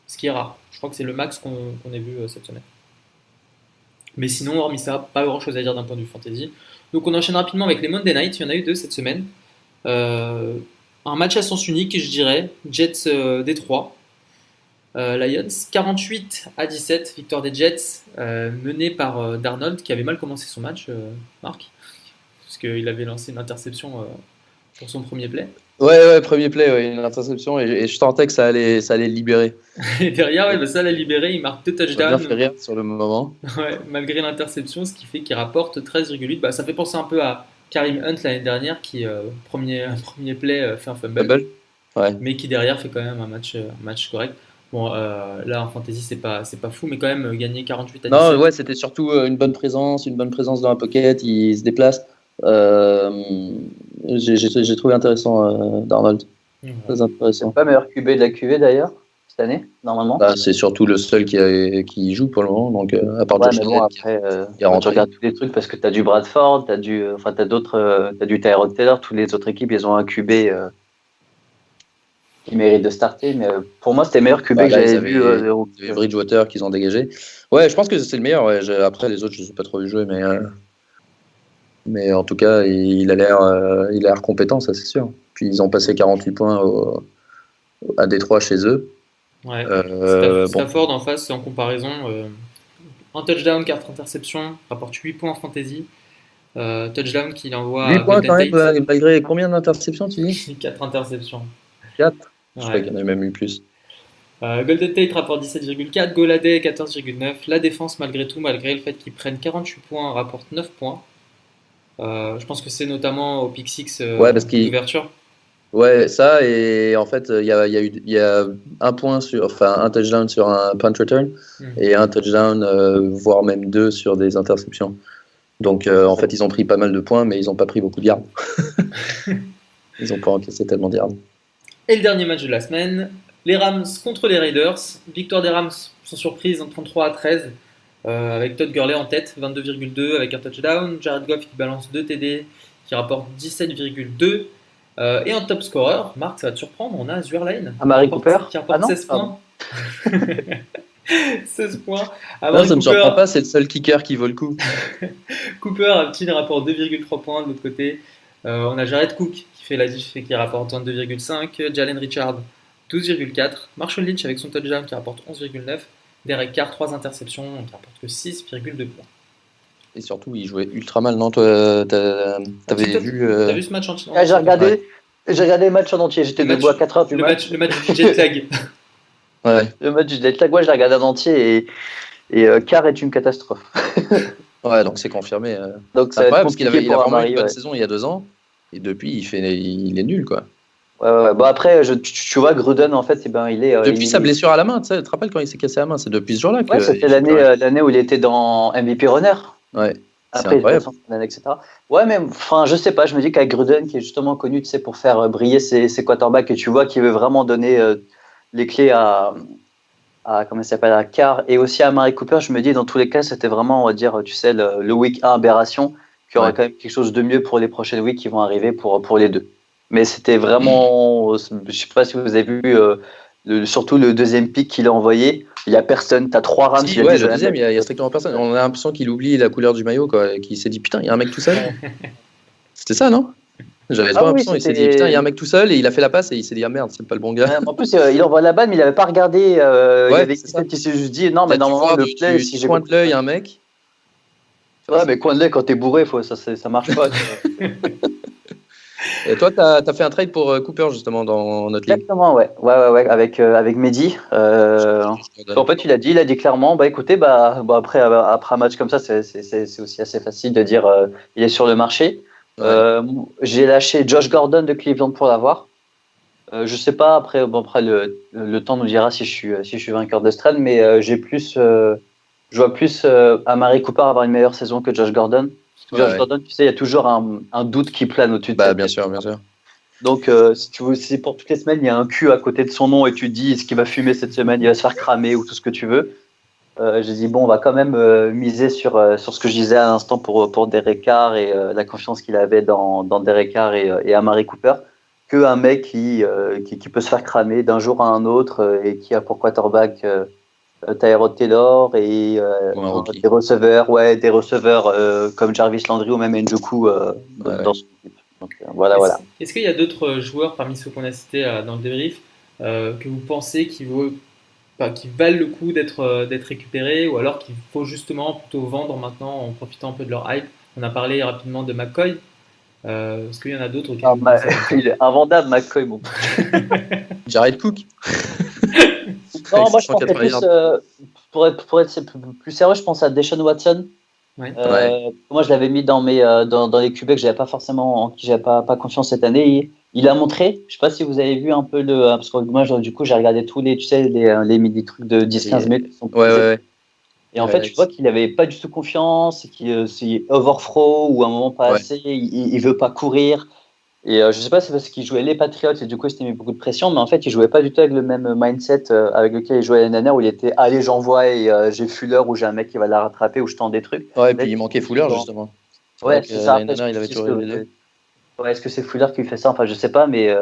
ce qui est rare. Je crois que c'est le max qu'on ait vu cette semaine. Mais sinon, hormis ça, pas grand chose à dire d'un point de vue fantasy. Donc on enchaîne rapidement avec les Monday Night, il y en a eu 2 cette semaine. Un match à sens unique, je dirais, Jets Détroit. Lions 48-17, victoire des Jets, menée par Darnold qui avait mal commencé son match, Marc, parce qu'il avait lancé une interception pour son premier play. Ouais, premier play, une interception, et je tentais que ça allait le libérer. Et derrière, ça l'a libéré, il marque 2 touchdowns. Ça m'a bien fait rire sur le moment. Ouais, malgré l'interception, ce qui fait qu'il rapporte 13,8. Ça fait penser un peu à Kareem Hunt l'année dernière qui, premier play, fait un fumble. Ouais. Mais qui derrière fait quand même un match correct. Bon, là en fantasy c'est pas fou, mais quand même gagner 48-17. Non, ouais, c'était surtout une bonne présence dans la pocket, il se déplace. J'ai trouvé intéressant Darnold. Très intéressant. C'est pas meilleur QB de la QV d'ailleurs cette année, normalement. C'est surtout le seul qui joue pour le moment, donc à part Josh Allen. Après, tu regardes tous les trucs parce que tu as du Bradford, tu as du Tyrod Taylor, toutes les autres équipes, ils ont un QB qui mérite de starter, mais pour moi c'était le meilleur QB que j'avais vu. Les Bridgewater qu'ils ont dégagé. Ouais, je pense que c'est le meilleur. Ouais. Après les autres, je ne sais pas trop jouer, mais en tout cas, il a l'air compétent, ça c'est sûr. Puis ils ont passé 48 points à Détroit chez eux. Ouais. Stafford en face, en comparaison, un touchdown, 4 interceptions, rapporte 8 points en fantasy. Touchdown qu'il envoie 8 points quand même, malgré combien d'interceptions tu dis? 4 interceptions. 4 Je crois qu'il y en a même eu plus. Golden Tate rapporte 17,4, Golladay 14,9. La défense, malgré tout, malgré le fait qu'ils prennent 48 points, rapporte 9 points. Je pense que c'est notamment au pick 6 d'ouverture. Ouais, ça, et en fait, il y a un touchdown sur un punt return et un touchdown, voire même 2 sur des interceptions. Donc, en fait, ils ont pris pas mal de points, mais ils n'ont pas pris beaucoup de yards. Ils n'ont pas encaissé tellement de yards. Et le dernier match de la semaine, les Rams contre les Raiders. Victoire des Rams sans surprise en 33-13, avec Todd Gurley en tête, 22,2 avec un touchdown. Jared Goff qui balance 2 TD, qui rapporte 17,2. Et en top scorer, Marc, ça va te surprendre, on a Zuerlein Amari Cooper qui rapporte 16 points. 16 points. Non, ça me surprend pas, c'est le seul kicker qui vaut le coup. Cooper, un petit rapporte 2,3 points de l'autre côté. On a Jared Cook qui fait la diff et qui rapporte 22,5. Jalen Richard 12,4. Marshall Lynch avec son touchdown qui rapporte 11,9. Derek Carr 3 interceptions qui rapporte que 6,2 points. Et surtout, il jouait ultra mal, non? Toi, t'avais vu T'as vu ce match entier? J'ai regardé le match en entier. J'étais debout à 4h du match. Le match du jet lag. Ouais. Le match du jet lag, je l'ai regardé en entier et Carr est une catastrophe. Ouais, donc c'est confirmé. Donc c'est incroyable parce qu'il a vraiment eu une bonne saison il y a 2 ans et depuis il est nul quoi. Ouais. Bon après, tu vois Gruden en fait, il est. Depuis sa blessure à la main, tu te rappelles quand il s'est cassé la main? C'est depuis ce jour-là que. Ouais, c'était l'année où il était dans MVP Runner. Ouais. Après, incroyable. Etc. Ouais, mais enfin, je sais pas. Je me dis qu'avec Gruden, qui est justement connu, tu sais, pour faire briller ses quarterbacks, et tu vois qu'il veut vraiment donner les clés à comment ça s'appelle, à Carr et aussi à Amari Cooper, je me dis dans tous les cas, c'était vraiment, on va dire, tu sais, le week 1 aberration qu'il y aura quand même quelque chose de mieux pour les prochaines weeks qui vont arriver pour les deux. Mais c'était vraiment, je sais pas si vous avez vu, surtout le deuxième pick qu'il a envoyé. Il y a personne. T'as 3 Rams. Si, le deuxième, il y a strictement personne. On a l'impression qu'il oublie la couleur du maillot, quoi. Qu'il s'est dit putain, il y a un mec tout seul. C'était ça, non? J'avais trop l'impression. Il s'est dit putain, il y a un mec tout seul et il a fait la passe et il s'est dit ah merde, c'est pas le bon gars. En plus, il envoie la balle, mais il avait pas regardé. Il y avait quelqu'un qui s'est juste dit non, mais normalement le play, si j'ai pointe l'œil, un mec. Ouais, mais coin de l'œil quand t'es bourré, ça marche pas. Et toi, t'as fait un trade pour Cooper justement dans notre ligue. Exactement, ouais, avec Mehdi. En fait, il a dit clairement, écoutez, après un match comme ça, c'est aussi assez facile de dire il est sur le marché. Ouais. J'ai lâché Josh Gordon de Cleveland pour l'avoir. Je sais pas après le temps nous dira si je suis vainqueur de ce trade, mais je vois plus Amari Cooper avoir une meilleure saison que Josh Gordon. Josh Gordon, tu sais, il y a toujours un doute qui plane au-dessus de ça. Bien sûr. Donc, si pour toutes les semaines, il y a un Q à côté de son nom et tu te dis, est-ce qu'il va fumer cette semaine, il va se faire cramer ou tout ce que tu veux. J'ai dit, bon, on va quand même miser sur ce que je disais à l'instant pour Derek Carr et la confiance qu'il avait dans Derek Carr et Amari Cooper, qu'un mec qui peut se faire cramer d'un jour à un autre et qui a pour quarterback Tyrod Taylor et des receveurs comme Jarvis Landry ou même Njoku dans son équipe. Donc, voilà. Est-ce qu'il y a d'autres joueurs parmi ceux qu'on a cités dans le débrief que vous pensez qui valent le coup d'être récupérés ou alors qu'il faut justement plutôt vendre maintenant en profitant un peu de leur hype? On a parlé rapidement de McCoy. Est-ce qu'il y en a d'autres il est invendable, McCoy. Bon. Jared Cook. Non, moi je pensais plus, pour être plus sérieux, je pense à Deshaun Watson. Ouais. Moi je l'avais mis dans les QB que j'avais pas forcément, en qui j'avais pas confiance cette année. Il a montré, je sais pas si vous avez vu un peu parce que moi du coup j'ai regardé tous les, tu sais, les midi trucs de 10-15 minutes. Ouais. Et en fait, tu vois qu'il avait pas du tout confiance, qu'il c'est overthrow ou à un moment pas assez, il veut pas courir. Et je sais pas si c'est parce qu'il jouait les Patriots et du coup il s'était mis beaucoup de pression, mais en fait il jouait pas du tout avec le même mindset avec lequel il jouait l'année dernière où il était allez j'envoie et j'ai Fuller ou j'ai un mec qui va la rattraper ou je tente des trucs. Ouais, et puis il manquait Fuller justement. Ouais, c'est ça. L'année dernière il avait toujours les deux. Ouais, est-ce que c'est Fuller qui fait ça? Enfin je sais pas, mais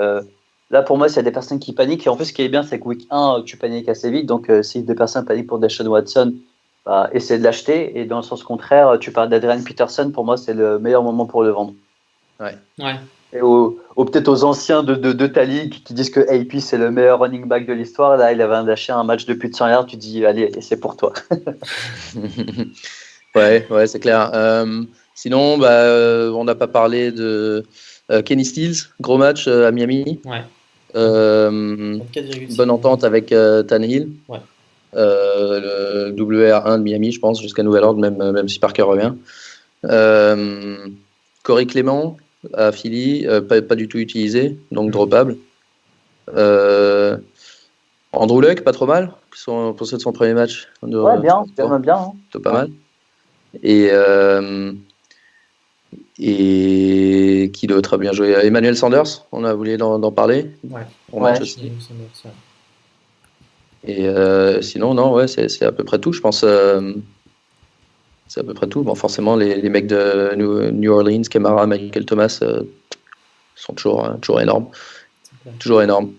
là pour moi s'il y a des personnes qui paniquent, et en plus ce qui est bien c'est que week 1 tu paniques assez vite, donc si des personnes paniquent pour Deshaun Watson, essaie de l'acheter, et dans le sens contraire tu parles d'Adrian Peterson, pour moi c'est le meilleur moment pour le vendre. Ouais. Et peut-être aux anciens de ta ligue qui disent que AP c'est le meilleur running back de l'histoire, là il avait lâché un match de plus de 100 yards, tu dis allez c'est pour toi. ouais c'est clair. Sinon on n'a pas parlé de Kenny Stills, gros match à Miami. Ouais. Bonne entente avec Tannehill. Ouais. Le WR1 de Miami je pense jusqu'à nouvel ordre, même si Parker revient. Corey Clement à Philly, pas du tout utilisé, donc droppable. Andrew Luck, pas trop mal pour ceux de son premier match. Ouais, bien. Hein. Plutôt pas mal. Et qui d'autre a bien joué? Emmanuel Sanders, on a voulu d'en parler. Ouais. Et sinon, non, c'est à peu près tout, je pense. C'est à peu près tout. Bon, forcément, les mecs de New Orleans, Kamara, Michael Thomas sont toujours énormes. Toujours énormes.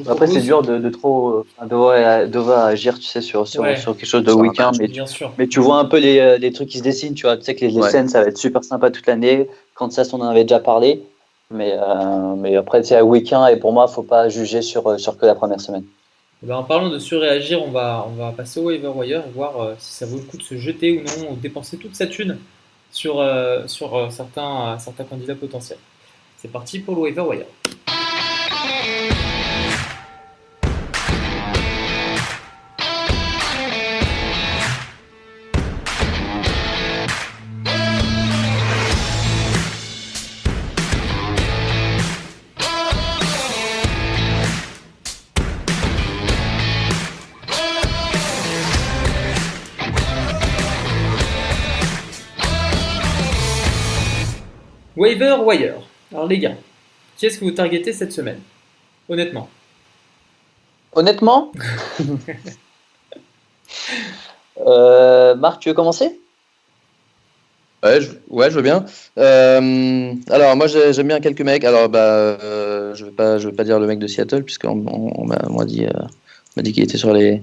Après, c'est dur de trop devoir agir, tu sais, sur quelque chose de week-end. Mais tu vois un peu les trucs qui se dessinent. Tu vois, tu sais que les scènes, ça va être super sympa toute l'année. Kansas, on en avait déjà parlé. Mais après, c'est un week-end et pour moi, il ne faut pas juger sur que la première semaine. En parlant de surréagir, on va passer au waiver wire et voir si ça vaut le coup de se jeter ou non, ou dépenser toute sa thune sur certains candidats potentiels. C'est parti pour le waiver wire. Waiver wire. Alors les gars, qui est-ce que vous targetez cette semaine? Honnêtement. Marc, tu veux commencer? Ouais, je veux bien. Alors, moi, j'aime bien quelques mecs. Alors, je vais pas dire le mec de Seattle, puisqu'on m'a dit, m'a dit qu'il était sur les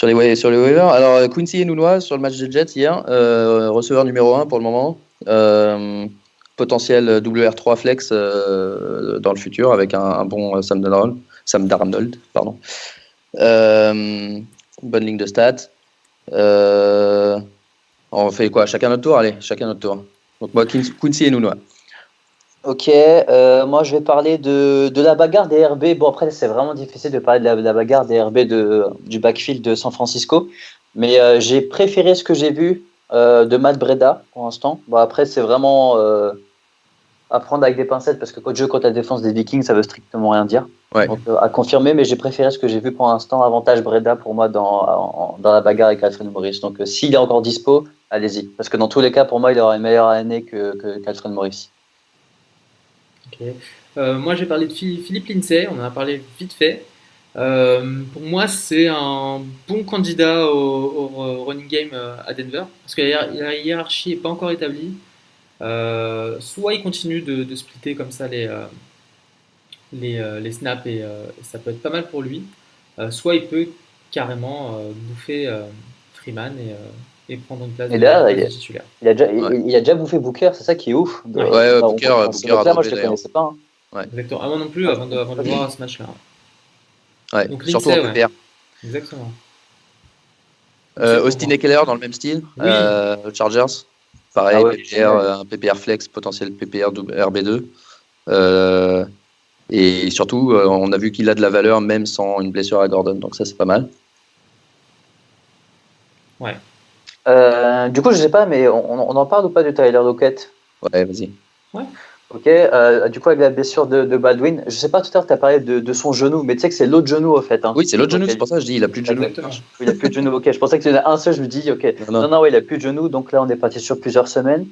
waivers. Alors, Quincy Enunwa sur le match des Jets hier, receveur numéro 1 pour le moment. Potentiel WR3 flex dans le futur avec un bon Sam Darnold, pardon. Bonne ligne de stats. On fait quoi? Chacun notre tour? Allez, chacun notre tour. Donc moi, Quincy et Nounois. Ok, moi je vais parler de la bagarre des RB. Bon, après, c'est vraiment difficile de parler de la bagarre des RB du backfield de San Francisco. Mais j'ai préféré ce que j'ai vu de Matt Breida pour l'instant. Bon, après, c'est vraiment à prendre avec des pincettes parce que quand je joue contre la défense des Vikings, ça veut strictement rien dire. Ouais. Donc à confirmer, mais j'ai préféré ce que j'ai vu pour l'instant. Avantage Breida pour moi dans la bagarre avec Alfred Morris. Donc s'il est encore dispo, allez-y. Parce que dans tous les cas, pour moi, il aura une meilleure année qu'Alfred Morris. Ok. Moi, j'ai parlé de Philippe Lindsay, on en a parlé vite fait. Pour moi, c'est un bon candidat au running game à Denver, parce que la hiérarchie n'est pas encore établie. Soit il continue de splitter comme ça les snaps et ça peut être pas mal pour lui, soit il peut carrément bouffer Freeman et prendre une place Et là, de titulaire. il a déjà bouffé Booker, c'est ça qui est ouf. Ouais, Booker a moi, je ne adoré, le d'ailleurs. connaissais pas. Hein. Ouais. Exactement. Ah, moi non plus, avant de le voir à ce match-là. Ouais. Donc Surtout Lindsay, en PPR. Exactement. Austin Eckler dans le même style. Oui. Chargers. Pareil, Ah ouais, PPR, un PPR flex, potentiel PPR RB2. Et surtout, on a vu qu'il a de la valeur même sans une blessure à Gordon. Donc ça, c'est pas mal. Ouais. Du coup, je sais pas, mais on en parle ou pas de Tyler Lockett? Ouais, vas-y. Ouais. Ok, du coup, avec la blessure de Baldwin, je sais pas, tout à l'heure, tu as parlé de son genou, mais tu sais que c'est l'autre genou, en fait. Hein. Oui, c'est l'autre genou, Ok. c'est pour ça que je dis il a plus de genou. Exactement. Il a plus de genou, ok. Je pensais que tu en as un seul, je me dis, ok. Non. Non, ouais, il a plus de genou, donc là, on est parti sur plusieurs semaines.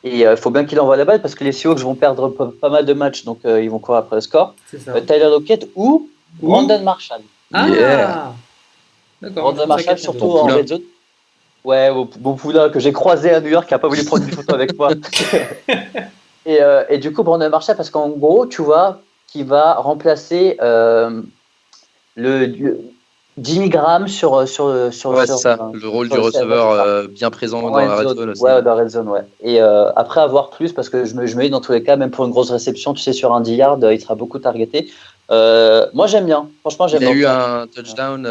Et il faut bien qu'il envoie la balle parce que les Seahawks vont perdre pas mal de matchs, donc ils vont courir après le score. C'est ça. Tyler Lockett ou Brandon Marshall. Ah Yeah. D'accord. Brandon Marshall, surtout Bon en poulain. red zone. Ouais, Beau Poulain que j'ai croisé à New York, qui n'a pas voulu prendre une photo avec moi. Et du coup, Brandon Marshall, parce qu'en gros, tu vois, qui va remplacer le Jimmy Graham sur Ouais, c'est ça. Le rôle du receveur bien présent dans la red zone aussi. Ouais, dans la red zone, ouais. Et après avoir plus, parce que je me dis dans tous les cas, même pour une grosse réception, tu sais, sur un 10 yards, il sera beaucoup targeté. Moi, j'aime bien. Franchement, j'aime Il a bien. eu un touchdown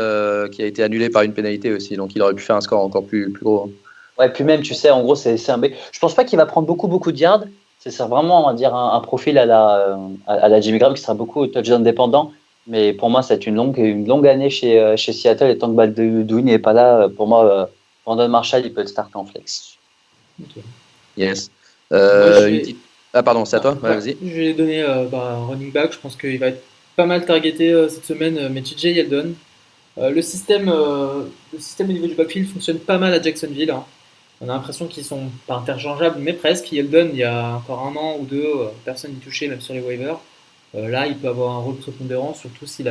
qui a été annulé par une pénalité aussi, donc il aurait pu faire un score encore plus gros. Ouais, puis même, tu sais, en gros, c'est un mec. Je pense pas qu'il va prendre beaucoup de yards. C'est vraiment, on va dire, un profil à la Jimmy Graham qui sera beaucoup touchdown dépendant. Mais pour moi, c'est une longue année chez Seattle. Et tant que Baldwin n'est pas là, pour moi, Brandon Marshall, il peut le starter en flex. Ok. Yes. Moi, Ah, pardon, c'est à toi? Ouais, vas-y. Je vais donner un running back. Je pense qu'il va être pas mal targeté cette semaine, mais TJ Yeldon. Le système au niveau du backfield fonctionne pas mal à Jacksonville. Hein. On a l'impression qu'ils sont pas interchangeables, mais presque. Yeldon, il y a encore un an ou deux, personne n'y touchait, même sur les waivers. Là, il peut avoir un rôle prépondérant, surtout si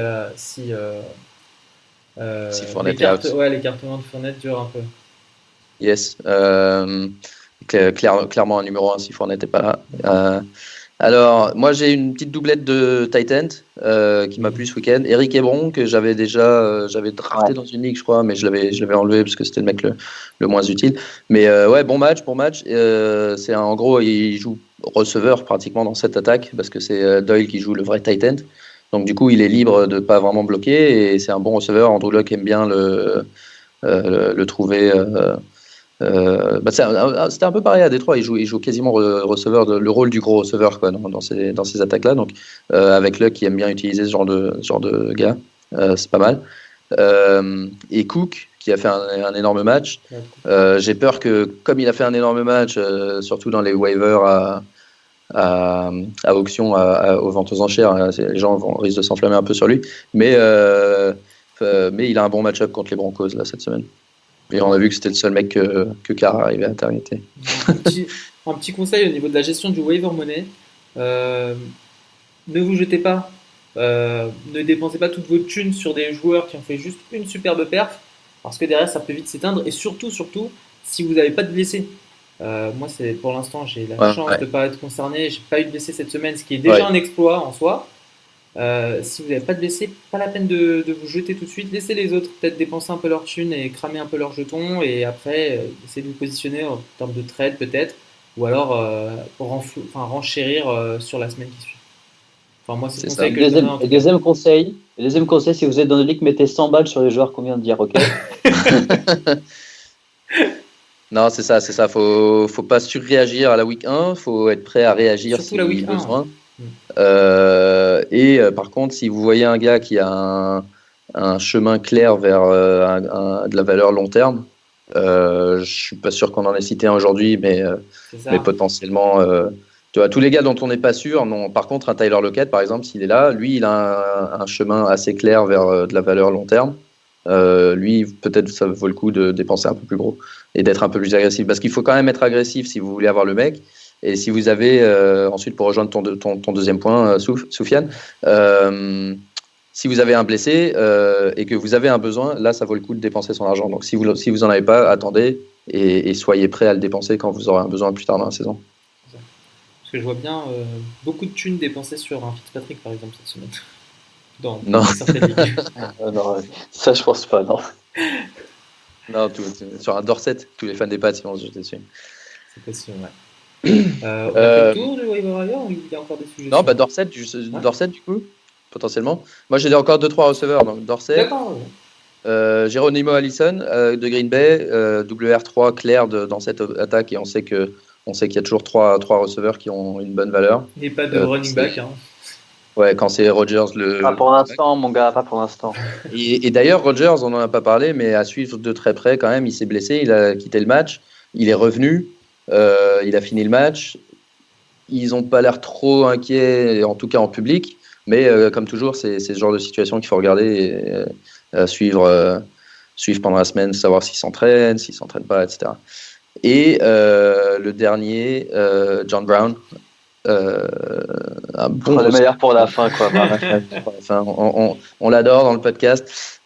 Fournette les est out. l'écartement de Fournette durent un peu. Yes. Clairement un numéro 1 si Fournette n'était pas là. Alors, moi j'ai une petite doublette de Titan qui m'a plu ce week-end. Eric Ebron, que j'avais drafté dans une ligue, je crois, mais je l'avais enlevé parce que c'était le mec le moins utile. Mais ouais, bon match. En gros, il joue receveur pratiquement dans cette attaque parce que c'est Doyle qui joue le vrai Titan. Donc du coup, il est libre de pas vraiment bloquer et c'est un bon receveur. Andrew Luck aime bien le trouver. C'était un peu pareil à Détroit. Il joue quasiment receveur, le rôle du gros receveur quoi, dans ces attaques-là. Donc avec Luck qui aime bien utiliser ce genre de gars, c'est pas mal. Et Cook qui a fait un énorme match. J'ai peur que comme il a fait un énorme match, surtout dans les waivers à auction, aux ventes aux enchères, les gens risquent de s'enflammer un peu sur lui. Mais il a un bon match-up contre les Broncos là cette semaine. Et on a vu que c'était le seul mec que Carr arrivait à terminer. Un petit conseil au niveau de la gestion du waiver money. Ne vous jetez pas. Ne dépensez pas toute votre thune sur des joueurs qui ont fait juste une superbe perf. Parce que derrière, ça peut vite s'éteindre. Et surtout, si vous n'avez pas de blessés. Moi, pour l'instant, j'ai la Ouais, chance ouais. de ne pas être concerné. J'ai pas eu de blessé cette semaine, ce qui est déjà Ouais. un exploit en soi. Si vous n'avez pas de blessé, pas la peine de vous jeter tout de suite. Laissez les autres peut-être dépenser un peu leur thune et cramer un peu leurs jetons. Et après, essayez de vous positionner en termes de trade peut-être. Ou alors renchérir sur la semaine qui suit. Enfin, moi, c'est le C'est ça. conseil que je donnerais en tout cas. Deuxième conseil, si vous êtes dans le ligue, mettez 100 balles sur les joueurs qu'on vient de dire, ok? Non, c'est ça, c'est ça. Faut pas surréagir à la week 1. Faut être prêt à réagir Surtout la si week 1. besoin. Mm. Par contre, si vous voyez un gars qui a un chemin clair vers de la valeur long terme, je suis pas sûr qu'on en ait cité un aujourd'hui, C'est mais ça. potentiellement, tu vois, tous les gars dont on n'est pas sûr, non. Par contre, un Tyler Lockett, par exemple, s'il est là, lui, il a un chemin assez clair vers de la valeur long terme. Lui, peut-être ça vaut le coup de dépenser un peu plus gros et d'être un peu plus agressif. Parce qu'il faut quand même être agressif si vous voulez avoir le mec. Et si vous avez, ensuite pour rejoindre ton deuxième point, Soufiane, si vous avez un blessé et que vous avez un besoin, là, ça vaut le coup de dépenser son argent. Donc si vous en avez pas, attendez et soyez prêt à le dépenser quand vous aurez un besoin plus tard dans la saison. Parce que je vois bien beaucoup de thunes dépensées sur un Fitzpatrick, par exemple, cette semaine. Non. Dans certaines ligues. Non, ça, je pense pas, non. Non, sur un Dorset, tous les fans des Pats, ils vont se jeter dessus. C'est possible, ouais. On a fait le tour du waiver wire ou il y a encore des sujets? Non, Dorset, du coup, potentiellement. Moi, j'ai encore 2-3 receveurs. Donc Dorset, D'accord. Geronimo Allison de Green Bay, WR3 clair dans cette attaque, et on sait qu'il y a toujours trois receveurs qui ont une bonne valeur. Et pas de running back. Hein. Ouais, quand c'est Rodgers Pas pour l'instant, mon gars, pas pour l'instant. Et d'ailleurs, Rodgers, on n'en a pas parlé, mais à suivre de très près quand même, il s'est blessé, il a quitté le match, il est revenu, il a fini le match. Ils n'ont pas l'air trop inquiets, en tout cas en public, mais comme toujours, c'est ce genre de situation qu'il faut regarder et suivre pendant la semaine, savoir s'ils s'entraînent pas, etc. Et le dernier, John Brown. Un bon le meilleur pour la fin, quoi. Enfin, on l'adore dans le podcast.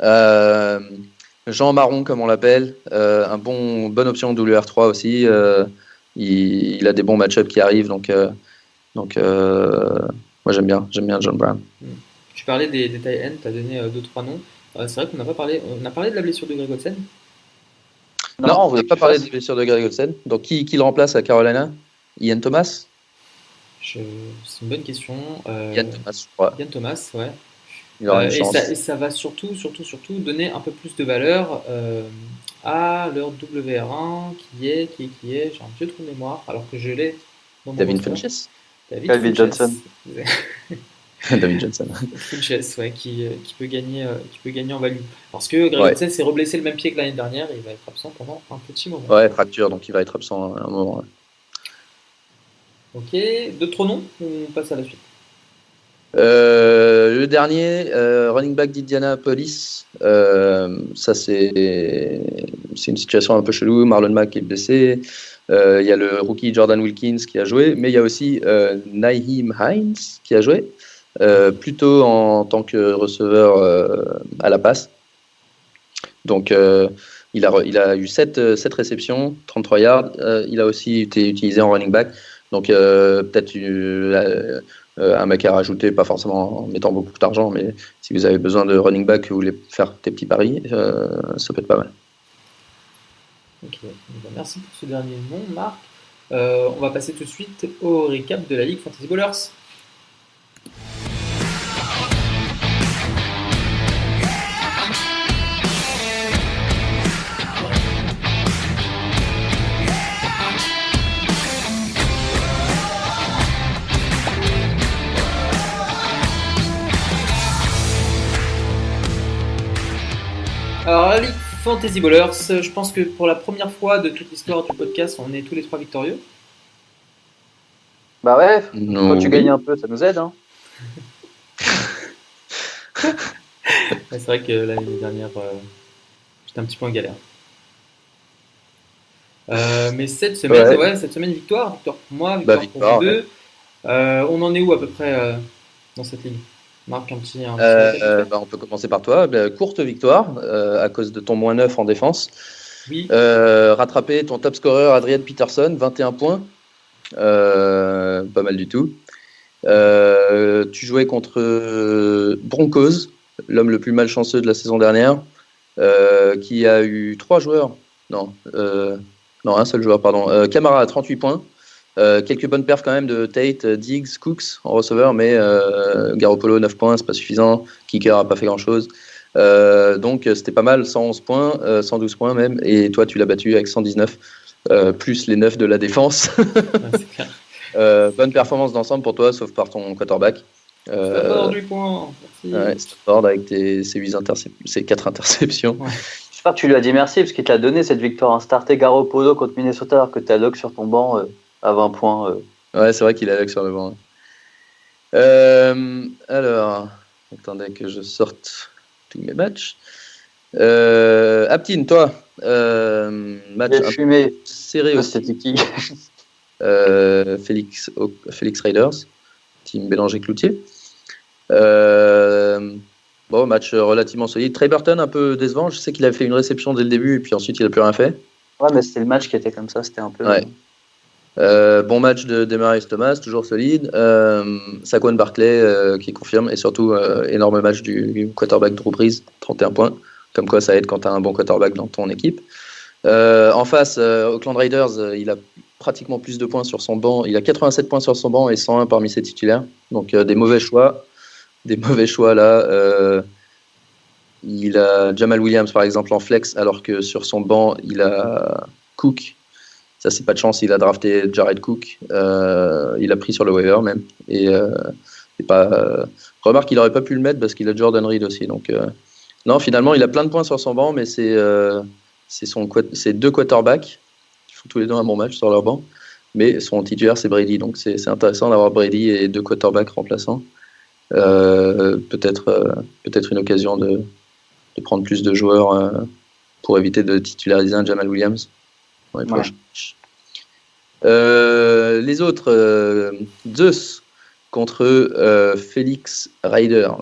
Jean Marron, comme on l'appelle, bonne option WR3 aussi. Il a des bons match-ups qui arrivent, donc moi j'aime bien John Brown. Tu parlais des tight ends, tu as donné 2-3 noms. C'est vrai qu'on n'a pas parlé. On a parlé de la blessure de Greg Olsen. Non, on n'a pas parlé de la blessure de Greg Olsen. Donc qui le remplace à Carolina? Ian Thomas? C'est une bonne question. Ian Thomas, je crois. Ian Thomas, ouais. Il aura une chance. Et ça va surtout donner un peu plus de valeur à leur WR1 qui est, j'ai un vieux trou de mémoire, alors que je l'ai dans mon David roster. Funchess. David Johnson. David Johnson. Funchess, ouais, qui peut gagner en value. Parce que Greg Olsen s'est reblessé le même pied que l'année dernière et il va être absent pendant un petit moment. Ouais, fracture, donc il va être absent à un moment. Ok, d'autres noms ou on passe à la suite? Le dernier, running back d'Indianapolis, ça c'est une situation un peu chelou. Marlon Mack est blessé, il y a le rookie Jordan Wilkins qui a joué, mais il y a aussi Nyheim Hines qui a joué, plutôt en tant que receveur à la passe. Donc il a eu 7 réceptions, 33 yards, il a aussi été utilisé en running back, donc peut-être un mec à rajouter, pas forcément en mettant beaucoup d'argent, mais si vous avez besoin de running back, que vous voulez faire des petits paris, ça peut être pas mal. Ok, merci pour ce dernier nom, Marc. On va passer tout de suite au récap de la Ligue Fantasy Ballers. Alors, la Ligue Fantasy Ballers, je pense que pour la première fois de toute l'histoire du podcast, on est tous les trois victorieux. Bah ouais, quand tu gagnes un peu, ça nous aide. Hein. C'est vrai que l'année dernière, j'étais un petit peu en galère. Mais cette semaine, victoire pour moi, victoire pour vous deux. On en est où à peu près dans cette ligue? Marc, un petit on peut commencer par toi. Courte victoire à cause de ton -9 en défense. Oui. Rattraper ton top scorer Adrian Peterson, 21 points. Pas mal du tout. Tu jouais contre Broncos, l'homme le plus malchanceux de la saison dernière, qui a eu 3 joueurs. Non, un seul joueur, pardon. Camara à 38 points. Quelques bonnes perfs quand même de Tate, Diggs, Cooks en receveur, mais Garoppolo 9 points, c'est pas suffisant. Kicker a pas fait grand chose. Donc c'était pas mal, 111 points, 112 points même, et toi tu l'as battu avec 119, plus les 9 de la défense. C'est clair. Bonne performance d'ensemble pour toi, sauf par ton quarterback. Stafford du point. Merci. Ouais, Stafford avec ses 4 interceptions. Ouais. J'espère que tu lui as dit merci parce qu'il te l'a donné cette victoire. Hein. Starter Garoppolo contre Minnesota alors que tu as Locke sur ton banc à 20 points. Ouais, c'est vrai qu'il est avec sur le banc. Alors, attendez que je sorte tous mes matchs. Aptine, toi, match J'ai fumé. serré aussi. C'était qui Félix Raiders, team Bélanger-Cloutier. Bon, match relativement solide. Trey Burton, un peu décevant. Je sais qu'il avait fait une réception dès le début et puis ensuite il n'a plus rien fait. Ouais, mais c'était le match qui était comme ça. C'était un peu. Ouais. Bon match de Demaryius Thomas, toujours solide. Saquon Barkley qui confirme et surtout énorme match du quarterback Drew Brees, 31 points. Comme quoi ça aide quand tu as un bon quarterback dans ton équipe. En face, Oakland Raiders, il a pratiquement plus de points sur son banc. Il a 87 points sur son banc et 101 parmi ses titulaires. Donc des mauvais choix. Des mauvais choix là. Il a Jamal Williams par exemple en flex alors que sur son banc il a Cook. Ça c'est pas de chance, il a drafté Jared Cook. Il a pris sur le waiver même. Et remarque qu'il aurait pas pu le mettre parce qu'il a Jordan Reed aussi. Donc non, finalement il a plein de points sur son banc, mais c'est 2 quarterbacks qui font tous les deux un bon match sur leur banc. Mais son titulaire c'est Brady, donc c'est intéressant d'avoir Brady et 2 quarterbacks remplaçants. Peut-être une occasion de prendre plus de joueurs pour éviter de titulariser un Jamal Williams dans les prochains matchs. Les autres, Zeus contre Félix Raiders,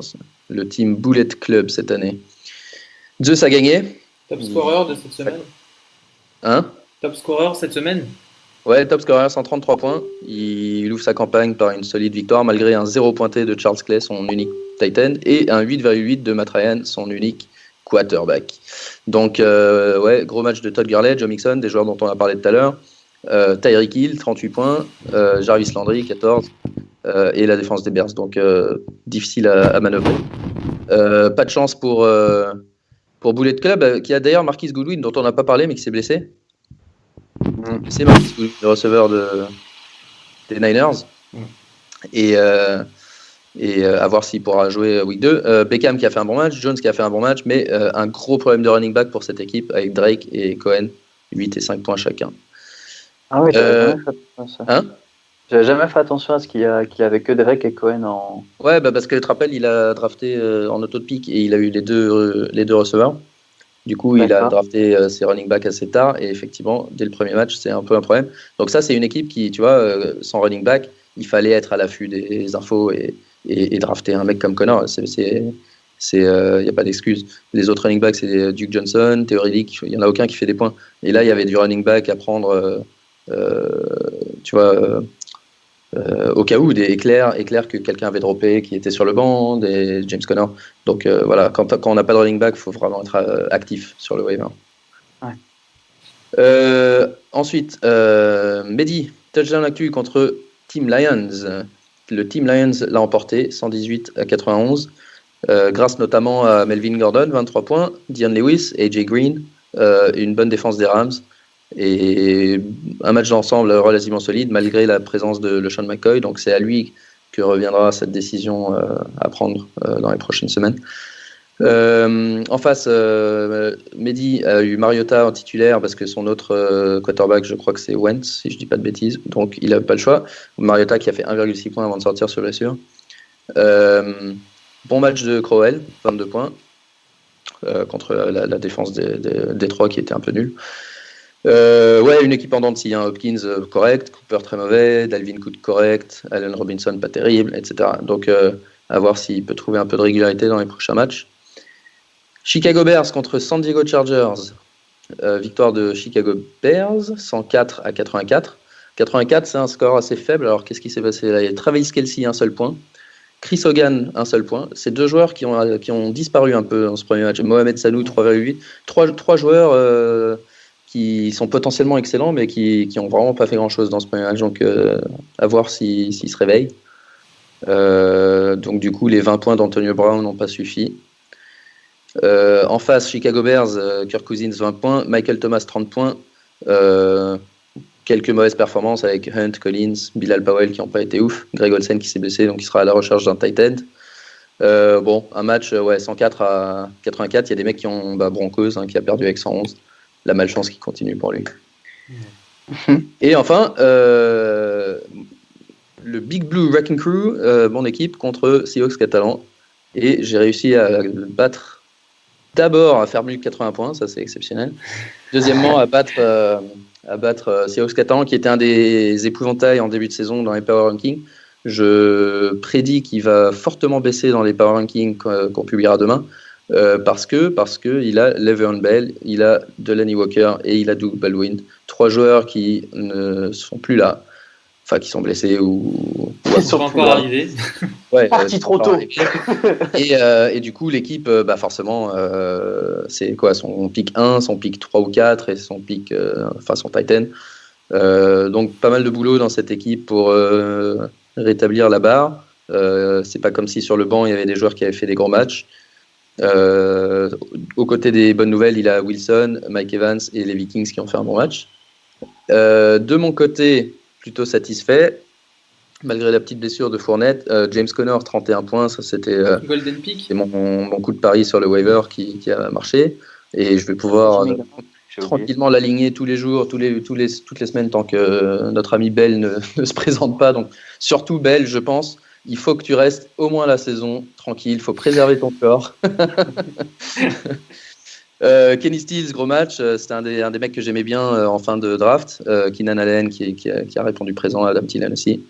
le team Bullet Club cette année. Zeus a gagné. Top scorer de cette semaine. Hein? Top scorer cette semaine. Ouais, top scorer, 133 points. Il ouvre sa campagne par une solide victoire malgré un 0 pointé de Charles Clay, son unique Titan, et un 8,8 de Matt Ryan, son unique quarterback. Donc, gros match de Todd Gurley, Joe Mixon, des joueurs dont on a parlé tout à l'heure. Tyreek Hill, 38 points. Jarvis Landry, 14. Et la défense des Bears. Donc, difficile à manœuvrer. Pas de chance pour Bullet Club, qui a d'ailleurs Marquise Goodwin, dont on n'a pas parlé, mais qui s'est blessé. C'est Marquise Goodwin, le receveur des Niners. Et à voir s'il pourra jouer week 2. Beckham qui a fait un bon match, Jones qui a fait un bon match, mais un gros problème de running back pour cette équipe avec Drake et Cohen, 8 et 5 points chacun. Ah oui, j'avais jamais fait attention à ce qu'il y avait que Drake et Cohen en. Ouais, parce que tu te rappelles, il a drafté en auto de pick et il a eu les deux receveurs. Du coup, il a drafté ses running backs assez tard et effectivement, dès le premier match, c'est un peu un problème. Donc ça, c'est une équipe qui, tu vois, sans running back, il fallait être à l'affût des infos et drafter un mec comme Connor. Il n'y a pas d'excuse. Les autres running backs, c'est Duke Johnson, Theoretic, il n'y en a aucun qui fait des points. Et là, il y avait du running back à prendre, au cas où, des éclairs que quelqu'un avait droppé, qui était sur le banc, des James Conner. Donc voilà, quand on n'a pas de running back, il faut vraiment être actif sur le waiver. Ouais. Ensuite, Mehdi, touchdown actu contre Team Lions. Le Team Lions l'a emporté 118-91, grâce notamment à Melvin Gordon, 23 points, Dion Lewis, AJ Green, une bonne défense des Rams et un match d'ensemble relativement solide malgré la présence de LeSean McCoy. Donc c'est à lui que reviendra cette décision à prendre dans les prochaines semaines. En face, Mehdi a eu Mariota en titulaire parce que son autre quarterback, je crois que c'est Wentz, si je dis pas de bêtises, donc il n'a pas le choix. Mariota qui a fait 1,6 points avant de sortir sur blessure. Bon match de Crowell, 22 points contre la défense des trois qui était un peu nulle. Une équipe en dents de scie, hein. Hopkins correct, Cooper très mauvais, Dalvin Cook correct, Allen Robinson pas terrible, etc. Donc à voir s'il peut trouver un peu de régularité dans les prochains matchs. Chicago Bears contre San Diego Chargers. victoire de Chicago Bears, 104-84. 84, c'est un score assez faible. Alors, qu'est-ce qui s'est passé là? Il y a Travis Kelce, un seul point. Chris Hogan, un seul point. C'est deux joueurs qui ont disparu un peu dans ce premier match. Mohamed Sanou, 3,8. Trois joueurs qui sont potentiellement excellents, mais qui n'ont vraiment pas fait grand-chose dans ce premier match. Donc, à voir s'ils se réveillent. Donc, du coup, les 20 points d'Antonio Brown n'ont pas suffi. En face, Chicago Bears, Kirk Cousins 20 points, Michael Thomas 30 points, quelques mauvaises performances avec Hunt, Collins, Bilal Powell qui n'ont pas été ouf, Greg Olsen qui s'est blessé donc il sera à la recherche d'un tight end. Un match 104-84, il y a des mecs qui ont Broncos qui a perdu avec 111, la malchance qui continue pour lui. Et enfin, le Big Blue Wrecking Crew, mon équipe contre Seahawks Catalan, et j'ai réussi à battre. D'abord à faire mieux que 80 points, ça c'est exceptionnel. Deuxièmement, à battre Seahawks Catalan, qui était un des épouvantails en début de saison dans les Power Rankings. Je prédis qu'il va fortement baisser dans les Power Rankings qu'on publiera demain, parce que il a Le'Veon Bell, il a Delanie Walker et il a Doug Baldwin, trois joueurs qui ne sont plus là. Enfin, qui sont blessés ou ils sont encore arrivés. Ouais, parti trop tôt. Et du coup, l'équipe, forcément, c'est quoi son pick 1, son pick 3 ou 4 et son pick, son Titan. Donc, pas mal de boulot dans cette équipe pour rétablir la barre. C'est pas comme si sur le banc, il y avait des joueurs qui avaient fait des gros matchs. Aux côtés des bonnes nouvelles, il a Wilson, Mike Evans et les Vikings qui ont fait un bon match. De mon côté, plutôt satisfait, malgré la petite blessure de Fournette. James Conner, 31 points, ça c'était Golden Peak. C'est mon coup de pari sur le waiver qui a marché. Et je vais pouvoir tranquillement l'aligner tous les jours, toutes les semaines, tant que notre ami Bell ne se présente pas. Donc, surtout Bell, je pense, il faut que tu restes au moins la saison tranquille, il faut préserver ton corps. Kenny Stills, gros match, c'était un des mecs que j'aimais bien en fin de draft. Keenan Allen qui a répondu présent, Adam Thielen aussi.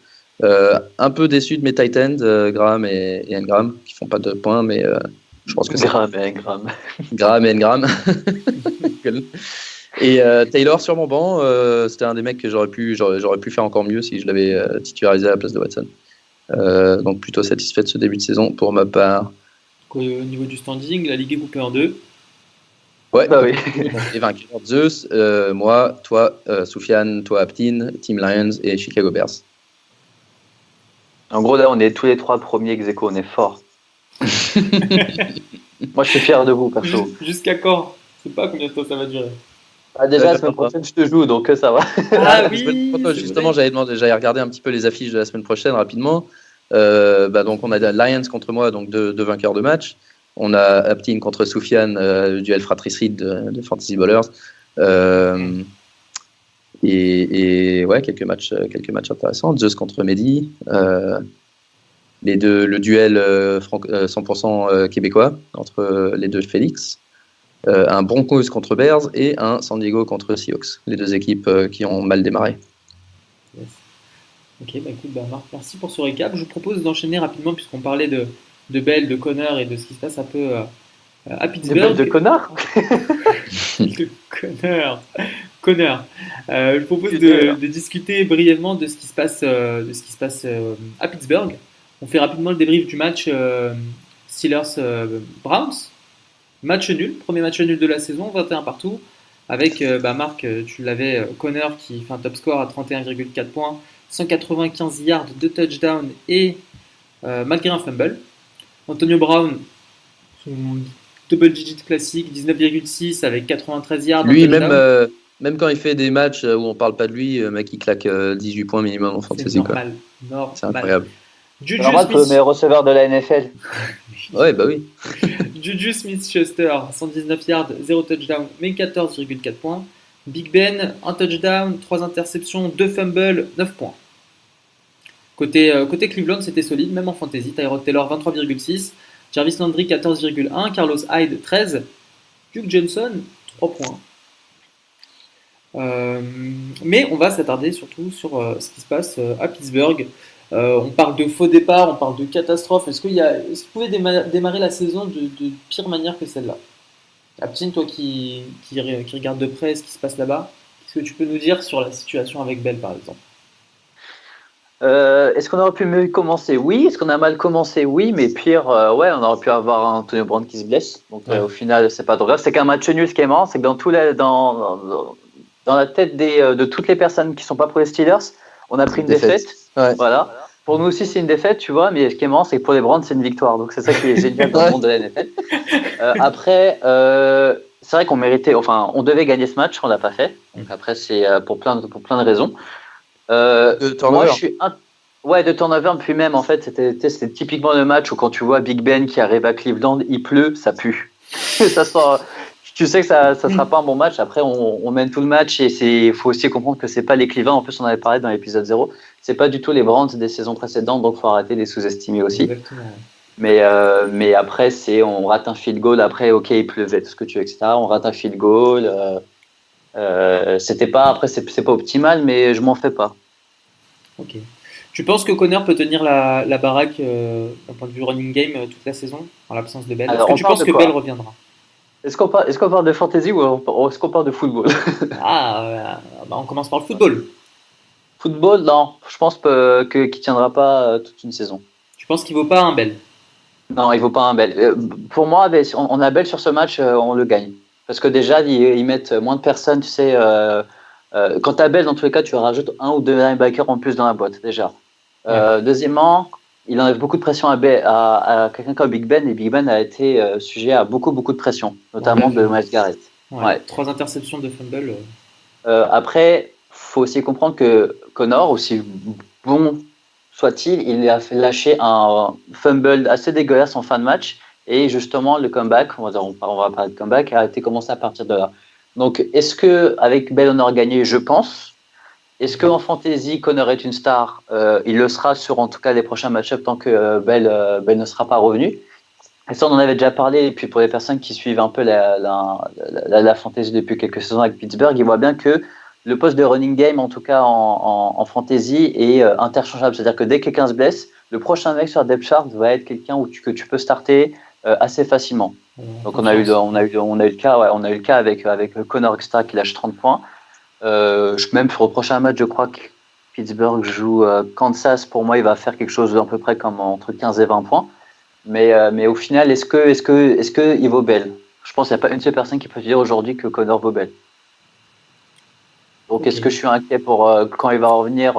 Un peu déçu de mes tight ends, Graham et Engram, qui font pas de points, mais je pense que c'est Graham et Engram. Graham et Engram. Et Taylor sur mon banc, c'était un des mecs que j'aurais pu faire encore mieux si je l'avais titularisé à la place de Watson. Donc plutôt satisfait de ce début de saison pour ma part. Au niveau du standing, la ligue est coupée en deux. Ouais, oui. Les vainqueurs, Zeus, moi, toi, Soufiane, toi, Aptin, Team Lions et Chicago Bears. En gros, là, on est tous les trois premiers ex-aequo, on est fort. Moi, je suis fier de vous, perso. Jusqu'à quand? Je sais pas combien de temps ça va durer. Déjà, la semaine prochaine, je te joue, donc ça va. Ah oui. Justement, j'avais regardé un petit peu les affiches de la semaine prochaine rapidement. Donc, on a Lions contre moi, donc deux vainqueurs de match. On a Aptin contre Soufiane, duel fratricide de Fantasy Ballers. Et ouais, quelques matchs intéressants. Zeus contre Mehdi. Le duel 100% québécois entre les deux Félix. Un Broncos contre Bears et un San Diego contre Seahawks. Les deux équipes qui ont mal démarré. Yes. Ok, écoute, Marc, merci pour ce récap. Je vous propose d'enchaîner rapidement puisqu'on parlait de Bell, de Connor et de ce qui se passe un peu à Pittsburgh. De Connor. De Connor. Je propose de discuter brièvement de ce qui se passe, à Pittsburgh. On fait rapidement le débrief du match Steelers-Browns. Match nul, premier match nul de la saison, 21 partout. Avec, Marc, tu l'avais, Connor qui fait un top score à 31,4 points, 195 yards, 2 touchdowns et malgré un fumble. Antonio Brown, son double digit classique, 19,6 avec 93 yards. Lui, même quand il fait des matchs où on parle pas de lui, mec, il claque 18 points minimum en fantasy. C'est normal. C'est incroyable. Juju Smith, le meilleur receveur de la NFL. Ouais, bah oui. Juju Smith-Schuster, 119 yards, 0 touchdown, mais 14,4 points. Big Ben, 1 touchdown, 3 interceptions, 2 fumbles, 9 points. Côté Cleveland, c'était solide, même en fantasy. Tyrod Taylor, 23,6. Jarvis Landry, 14,1. Carlos Hyde, 13. Duke Johnson, 3 points. Mais on va s'attarder surtout sur ce qui se passe à Pittsburgh. On parle de faux départ, on parle de catastrophe. Est-ce que vous pouvez démarrer la saison de pire manière que celle-là? Aptine, toi qui regarde de près ce qui se passe là-bas, qu'est-ce que tu peux nous dire sur la situation avec Bell par exemple? Est-ce qu'on aurait pu mieux commencer? Oui. Est-ce qu'on a mal commencé? Oui, mais pire, ouais, on aurait pu avoir un Antonio Brown qui se blesse. Donc Ouais. au final, c'est pas trop grave. C'est qu'un match nul, ce qui est marrant, c'est que dans la tête de toutes les personnes qui sont pas pour les Steelers, on a pris une défaite. Ouais. Voilà. Pour nous aussi, c'est une défaite, tu vois, mais ce qui est marrant, c'est que pour les Browns, c'est une victoire. Donc c'est ça qui est génial dans le monde de la NFL. Après, c'est vrai qu'on méritait, enfin, on devait gagner ce match, on l'a pas fait. Donc après, c'est pour plein de raisons. De turnover. Moi, ouais, de turnover, puis même, en fait, c'était typiquement le match où quand tu vois Big Ben qui arrive à Cleveland, il pleut, ça pue. Ça sent, tu sais que ça sera pas un bon match. Après, on mène tout le match et il faut aussi comprendre que c'est pas les Cleveland. En plus, on avait parlé dans l'épisode 0. C'est pas du tout les Browns des saisons précédentes, donc faut arrêter de les sous-estimer aussi. Exactement. Mais après, on rate un field goal. Après, ok, il pleuvait, tout ce que tu veux, etc. On rate un field goal. Après, c'est pas optimal, mais je m'en fais pas. Ok. Tu penses que Connor peut tenir la baraque d'un point de vue running game toute la saison en l'absence de Bell? Alors, Est-ce que on tu parle penses de que quoi? Bell reviendra? Est-ce qu'on parle de fantasy ou est-ce qu'on parle de football? On commence par le football. Football, non. Je pense qu'il tiendra pas toute une saison. Tu penses qu'il vaut pas un Bell? Non, il vaut pas un Bell. Pour moi, on a Bell sur ce match, on le gagne. Parce que déjà, ils mettent moins de personnes, tu sais. Quand tu as Bell, dans tous les cas, tu rajoutes un ou deux linebackers en plus dans la boîte, déjà. Deuxièmement, il enlève beaucoup de pression à quelqu'un comme Big Ben, et Big Ben a été sujet à beaucoup de pression, notamment de Myles Garrett. Ouais. 3 interceptions de fumble. Après, faut aussi comprendre que Connor, aussi bon soit-il, il a fait lâcher un fumble assez dégueulasse en fin de match. Et justement, le comeback, on va parler de comeback, a été commencé à partir de là. Donc, est-ce qu'avec Bell, on aurait gagné? Je pense. Est-ce qu'en fantasy, Connor est une star? Il le sera sur, en tout cas, les prochains match-ups tant que Bell ne sera pas revenu. Et ça, on en avait déjà parlé. Et puis, pour les personnes qui suivent un peu la fantasy depuis quelques saisons avec Pittsburgh, ils voient bien que le poste de running game, en tout cas en fantasy, est interchangeable. C'est-à-dire que dès que quelqu'un se blesse, le prochain mec sur la depth chart va être quelqu'un que tu peux starter assez facilement. Donc on a eu le cas, ouais, on a eu le cas avec Connor Extra qui lâche 30 points. Même sur le prochain match, je crois que Pittsburgh joue Kansas. Pour moi, il va faire quelque chose d'à peu près comme entre 15 et 20 points. Mais au final, est-ce que il vaut Bell? Je pense qu'il n'y a pas une seule personne qui peut dire aujourd'hui que Connor vaut Bell. Donc, Est-ce que je suis inquiet pour quand il va revenir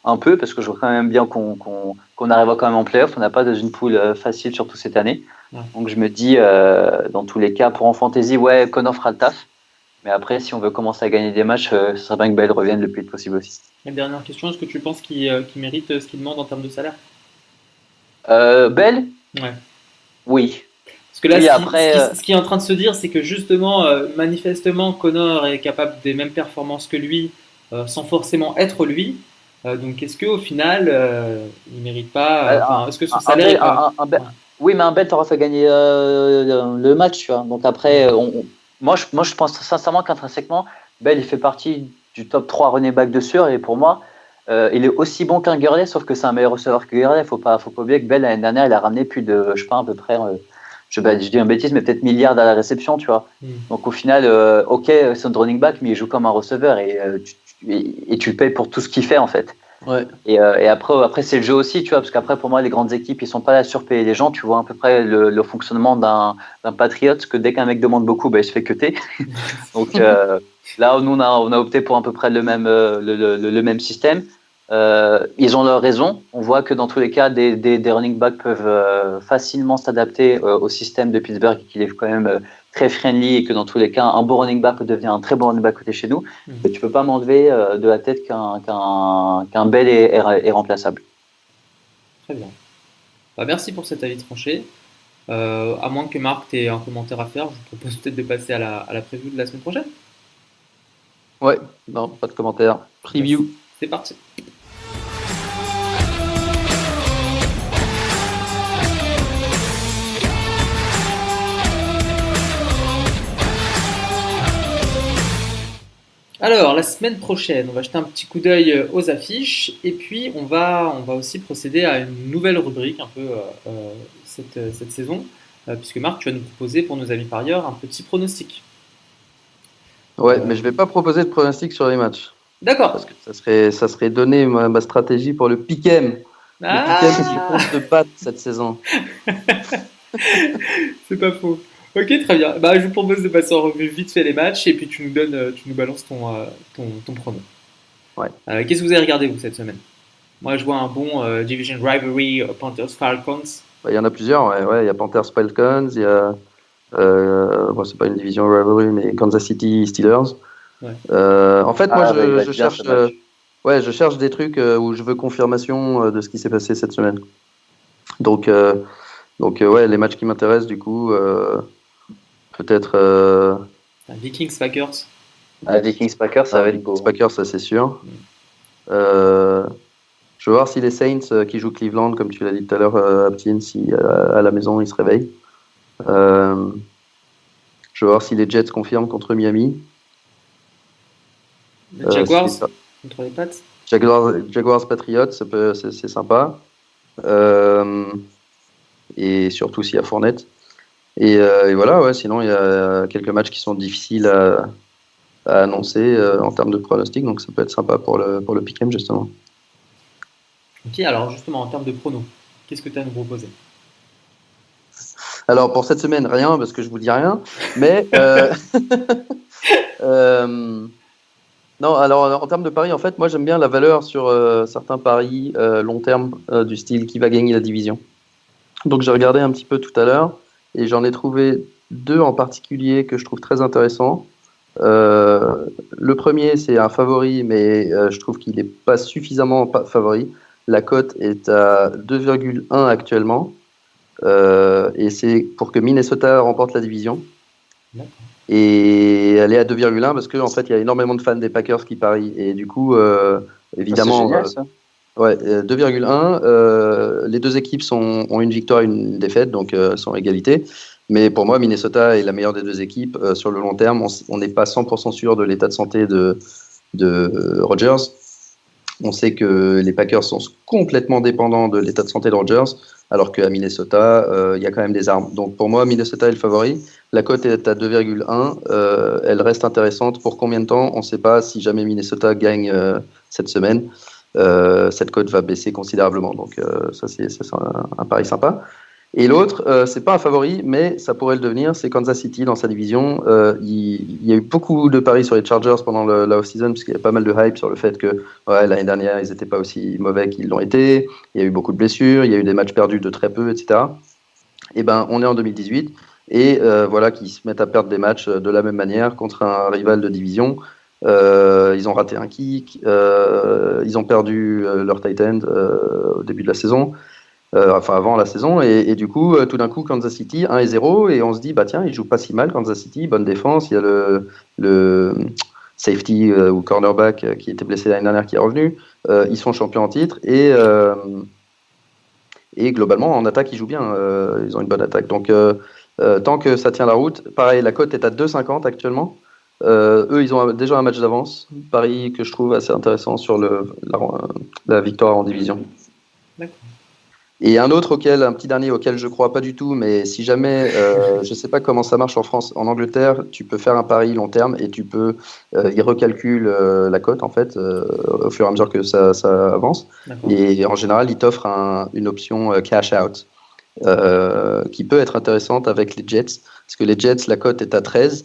un peu? Parce que je vois quand même bien qu'on arrive quand même en playoff. On n'a pas dans une poule facile, surtout cette année. Ouais. Donc, je me dis, dans tous les cas, pour en fantasy, ouais, Connor fera le taf. Mais après, si on veut commencer à gagner des matchs, ce serait bien que Bell revienne le plus vite possible aussi. Et dernière question, est-ce que tu penses qu'il mérite ce qu'il demande en termes de salaire? Bell? Ouais. Oui. Parce que là, Oui, ce qui est en train de se dire, c'est que justement, manifestement, Connor est capable des mêmes performances que lui, sans forcément être lui. Donc, est-ce qu'au final, il ne mérite pas. Est-ce que son salaire est pas. Oui, mais un Bell t'aura fait gagner le match, tu vois. Donc après, moi, je pense sincèrement qu'intrinsèquement, Bell, il fait partie du top 3 running back de sûr. Et pour moi, il est aussi bon qu'un Gurley, sauf que c'est un meilleur receveur que Gurley. Faut pas oublier que Bell, l'année dernière, il a ramené plus de, je sais pas, à peu près, je dis une bêtise, mais peut-être milliards à la réception, tu vois. Donc au final, ok, c'est un running back, mais il joue comme un receveur et tu le payes pour tout ce qu'il fait, en fait. Ouais. Et après c'est le jeu aussi, tu vois, parce qu'après pour moi les grandes équipes ils sont pas là à surpayer les gens, tu vois à peu près le fonctionnement d'un Patriot, que dès qu'un mec demande beaucoup, il se fait cuter. Donc là nous on a opté pour à peu près le même système. Ils ont leur raison. On voit que dans tous les cas des running backs peuvent facilement s'adapter au système de Pittsburgh, qu'il est quand même très friendly, et que dans tous les cas un bon running back devient un très bon running back côté chez nous. Et tu peux pas m'enlever de la tête qu'un Bell est remplaçable. Très bien. Merci pour cet avis tranché. À moins que Marc t'aies un commentaire à faire, je vous propose peut-être de passer à la preview de la semaine prochaine. Ouais, non, pas de commentaire. Preview. C'est parti. Alors, la semaine prochaine, on va jeter un petit coup d'œil aux affiches et puis on va aussi procéder à une nouvelle rubrique un peu cette saison. puisque Marc, tu vas nous proposer pour nos amis parieurs un petit pronostic. Ouais, mais je vais pas proposer de pronostic sur les matchs. D'accord. Parce que ça serait donner ma stratégie pour le Piquem. Le Piquem qui Ah, compte se battre cette saison. c'est pas faux. Ok, très bien. Bah, je vous propose de passer en revue vite fait les matchs et puis tu nous balances ton prono. Ouais. Qu'est-ce que vous avez regardé vous cette semaine? Moi, je vois un bon Division Rivalry Panthers Falcons. Il y en a plusieurs, ouais. Il y a Panthers Falcons, il y a, bon, c'est pas une division rivalry, mais Kansas City Steelers. Ouais. En fait, moi, Ah, bah, il va être je bien, cherche, ce match. je cherche des trucs où je veux confirmation de ce qui s'est passé cette semaine. Donc, ouais, les matchs qui m'intéressent, du coup, peut-être Vikings Packers. Vikings Packers, ça va être beau. Packers, ça c'est sûr. Mm. Je veux voir si les Saints qui jouent Cleveland, comme tu l'as dit tout à l'heure, Aptien, si à la maison ils se réveillent. Je veux voir si les Jets confirment contre Miami. Les Jaguars c'est ça. contre les Pats. Jaguars Patriots, c'est sympa. Et surtout s'il y a Fournette. Et voilà, ouais, sinon il y a quelques matchs qui sont difficiles à annoncer en termes de pronostic, donc ça peut être sympa pour le pick-em justement. Ok, alors justement en termes de pronos, qu'est-ce que tu as à nous proposer? Alors pour cette semaine, rien, parce que je vous dis rien, mais non, alors en termes de paris, en fait, moi j'aime bien la valeur sur certains paris long terme du style qui va gagner la division. Donc j'ai regardé un petit peu tout à l'heure et j'en ai trouvé deux en particulier que je trouve très intéressants. Le premier, c'est un favori, mais je trouve qu'il n'est pas suffisamment favori. La cote est à 2,1 actuellement. Et c'est pour que Minnesota remporte la division. D'accord. Et elle est à 2,1 parce qu'en fait, il y a énormément de fans des Packers qui parient. Et du coup, évidemment, C'est génial, ça. ouais, 2,1. Les deux équipes ont une victoire et une défaite, donc sont égalité. Mais pour moi, Minnesota est la meilleure des deux équipes. Sur le long terme, on n'est pas 100% sûr de l'état de santé de Rodgers. On sait que les Packers sont complètement dépendants de l'état de santé de Rodgers, alors qu'à Minnesota, il y a quand même des armes. Donc pour moi, Minnesota est le favori. La cote est à 2,1. Elle reste intéressante. Pour combien de temps? On ne sait pas. Si jamais Minnesota gagne cette semaine, cette cote va baisser considérablement. Donc ça, c'est un pari sympa. Et l'autre, c'est pas un favori, mais ça pourrait le devenir, c'est Kansas City dans sa division. Il y a eu beaucoup de paris sur les Chargers pendant la off-season, puisqu'il y a pas mal de hype sur le fait que l'année dernière, ils n'étaient pas aussi mauvais qu'ils l'ont été. Il y a eu beaucoup de blessures, il y a eu des matchs perdus de très peu, etc. Et ben, on est en 2018, et voilà qu'ils se mettent à perdre des matchs de la même manière contre un rival de division. Ils ont raté un kick, ils ont perdu leur tight end au début de la saison. Enfin avant la saison, et du coup, tout d'un coup, Kansas City 1-0, et on se dit, bah tiens, ils jouent pas si mal, Kansas City, bonne défense, il y a le safety ou cornerback qui était blessé l'année dernière qui est revenu, ils sont champions en titre, et globalement, en attaque, ils jouent bien, ils ont une bonne attaque. Donc, tant que ça tient la route, pareil, la cote est à 2,50 actuellement. Eux, ils ont déjà un match d'avance, pari que je trouve assez intéressant sur la victoire en division. D'accord. Et un petit dernier auquel je crois pas du tout, mais si jamais, je sais pas comment ça marche en France, en Angleterre, tu peux faire un pari long terme et tu peux, ils recalculent la cote en fait au fur et à mesure que ça avance. D'accord. Et en général, ils t'offrent une option cash out qui peut être intéressante avec les Jets, parce que les Jets, la cote est à 13.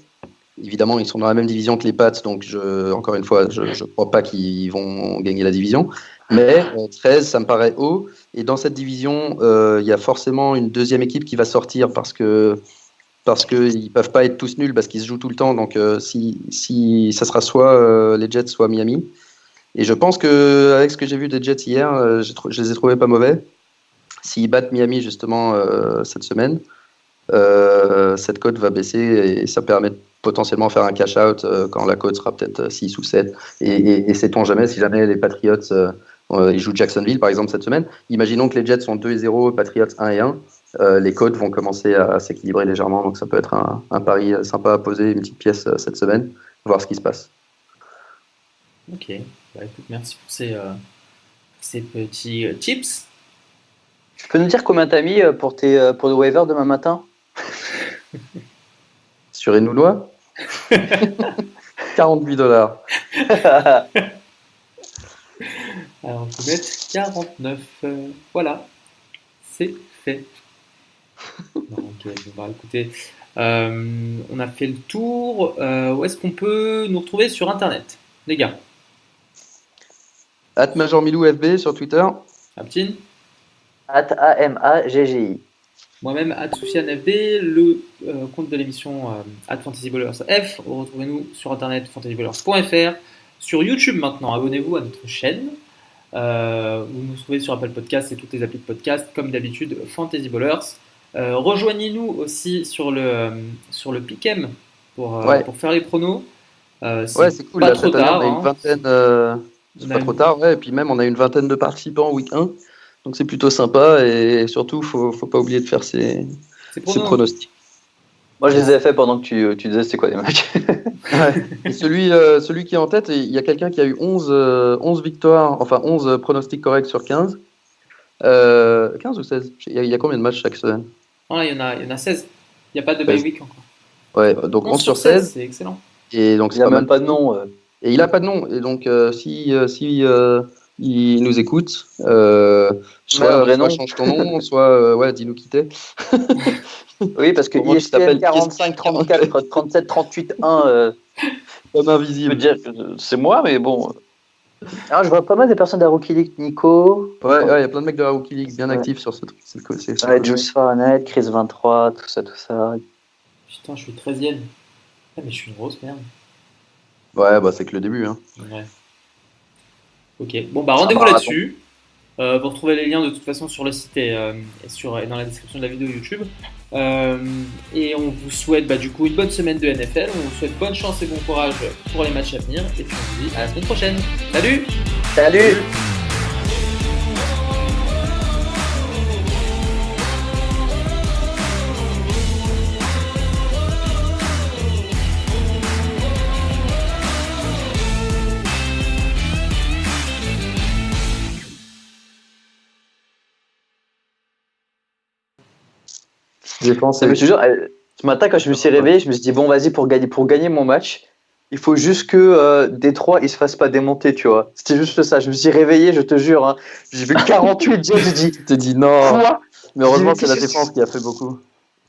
Évidemment, ils sont dans la même division que les Pats, donc encore une fois, je ne crois pas qu'ils vont gagner la division. Mais 13, ça me paraît haut. Et dans cette division, il y a forcément une deuxième équipe qui va sortir parce qu'ils ne peuvent pas être tous nuls, parce qu'ils se jouent tout le temps. Donc, si ça sera soit les Jets, soit Miami. Et je pense qu'avec ce que j'ai vu des Jets hier, je les ai trouvés pas mauvais. S'ils battent Miami justement cette semaine, cette cote va baisser et ça permet de potentiellement faire un cash-out quand la cote sera peut-être 6 ou 7. Et sait-on jamais, si jamais les Patriots ils jouent Jacksonville par exemple cette semaine, imaginons que les Jets sont 2-0, Patriots 1-1, les cotes vont commencer à s'équilibrer légèrement, donc ça peut être un pari sympa à poser, une petite pièce cette semaine, voir ce qui se passe. Ok, bah, écoute, merci pour ces petits tips. Tu peux nous dire combien t'as mis pour le waiver demain matin? Sur Enounois 48$. Alors, on peut mettre 49. Voilà, c'est fait. Non, ok, bon, bah, écoutez, on a fait le tour. Où est-ce qu'on peut nous retrouver sur Internet, les gars? @MajorMilou FB sur Twitter. Aptine, @AMAGGI. moi-même, @SoufianeFB, le compte de l'émission @FantasyBallersF. Retrouvez-nous sur Internet, fantasyballers.fr. Sur YouTube maintenant, abonnez-vous à notre chaîne. Vous nous trouvez sur Apple Podcasts et toutes les applis de podcast, comme d'habitude, Fantasy Ballers. Rejoignez-nous aussi sur le Pick'em pour faire les pronos. C'est cool. Pas Là, trop cette année, tard. on a une vingtaine. C'est pas trop tard, ouais. Et puis même, on a une vingtaine de participants en week 1. Donc c'est plutôt sympa. Et surtout, faut pas oublier de faire ses pronostics. Moi, je les ai fait pendant que tu disais c'était quoi les matchs. Ouais. Et celui qui est en tête, il y a quelqu'un qui a eu 11 victoires, enfin 11 pronostics corrects sur 15. 15 ou 16? Il y a combien de matchs chaque semaine? Ah, il y en a 16. Il n'y a pas de bye week encore. Ouais, donc 11 sur 16. C'est excellent. Et donc, il n'a même pas de nom. Et il n'a pas de nom. Et donc, si il nous écoute, soit change ton nom, soit dis-nous qui t'es. Oui, parce que ESPN 45, 34, 37, 38, 1. Comme invisible. Je veux dire que c'est moi, mais bon. Alors, je vois pas mal de personnes de la Rookie League, Nico. Ouais, il y a plein de mecs de la Rookie League bien actifs sur ce truc. Juice Fahrenheit, Chris 23, tout ça. Putain, je suis 13ème. Ah, mais je suis une grosse merde. Ouais, bah c'est que le début. Hein. Ouais. Ok, bon, bah rendez-vous là-dessus. Vous retrouvez les liens de toute façon sur le site et dans la description de la vidéo YouTube. Et on vous souhaite du coup une bonne semaine de NFL. On vous souhaite bonne chance et bon courage pour les matchs à venir. Et puis on vous dit à la semaine prochaine. Salut! Salut. J'ai pensé. Mais je te jure, ce matin, quand je me suis réveillé, je me suis dit, bon, vas-y, pour gagner mon match, il faut juste que Détroit, il se fasse pas démonter, tu vois. C'était juste ça. Je me suis réveillé, je te jure. Hein. J'ai vu 48 dire, j'ai dit, Tu t'es dit non. quoi? Mais heureusement, c'est la défense qui a fait beaucoup.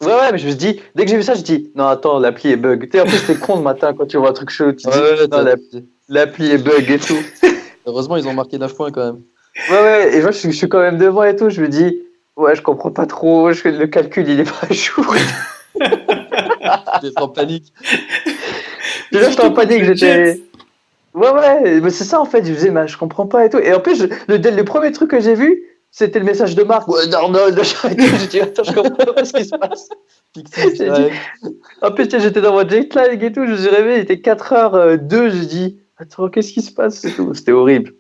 Ouais, mais je me suis dit, dès que j'ai vu ça, j'ai dit, non, attends, l'appli est bug. Tu sais, en plus, c'était con le matin quand tu vois un truc chaud. Tu dis, non, l'appli est bug et tout. Heureusement, ils ont marqué 9 points quand même. Ouais, et moi, je suis quand même devant et tout. Je me dis, ouais, je comprends pas trop. Le calcul, il est pas à jour. J'étais en panique. Déjà, j'étais en panique. J'étais. Ouais, mais c'est ça en fait. Je me disais, je comprends pas et tout. Et en plus, le premier truc que j'ai vu, c'était le message de Marc. Ouais, Darnold. J'ai dit, attends, je comprends pas ce qui se passe. En plus, j'étais dans mon jet lag et tout. Je me suis réveillé, il était 4h02. J'ai dit, attends, qu'est-ce qui se passe et tout. C'était horrible.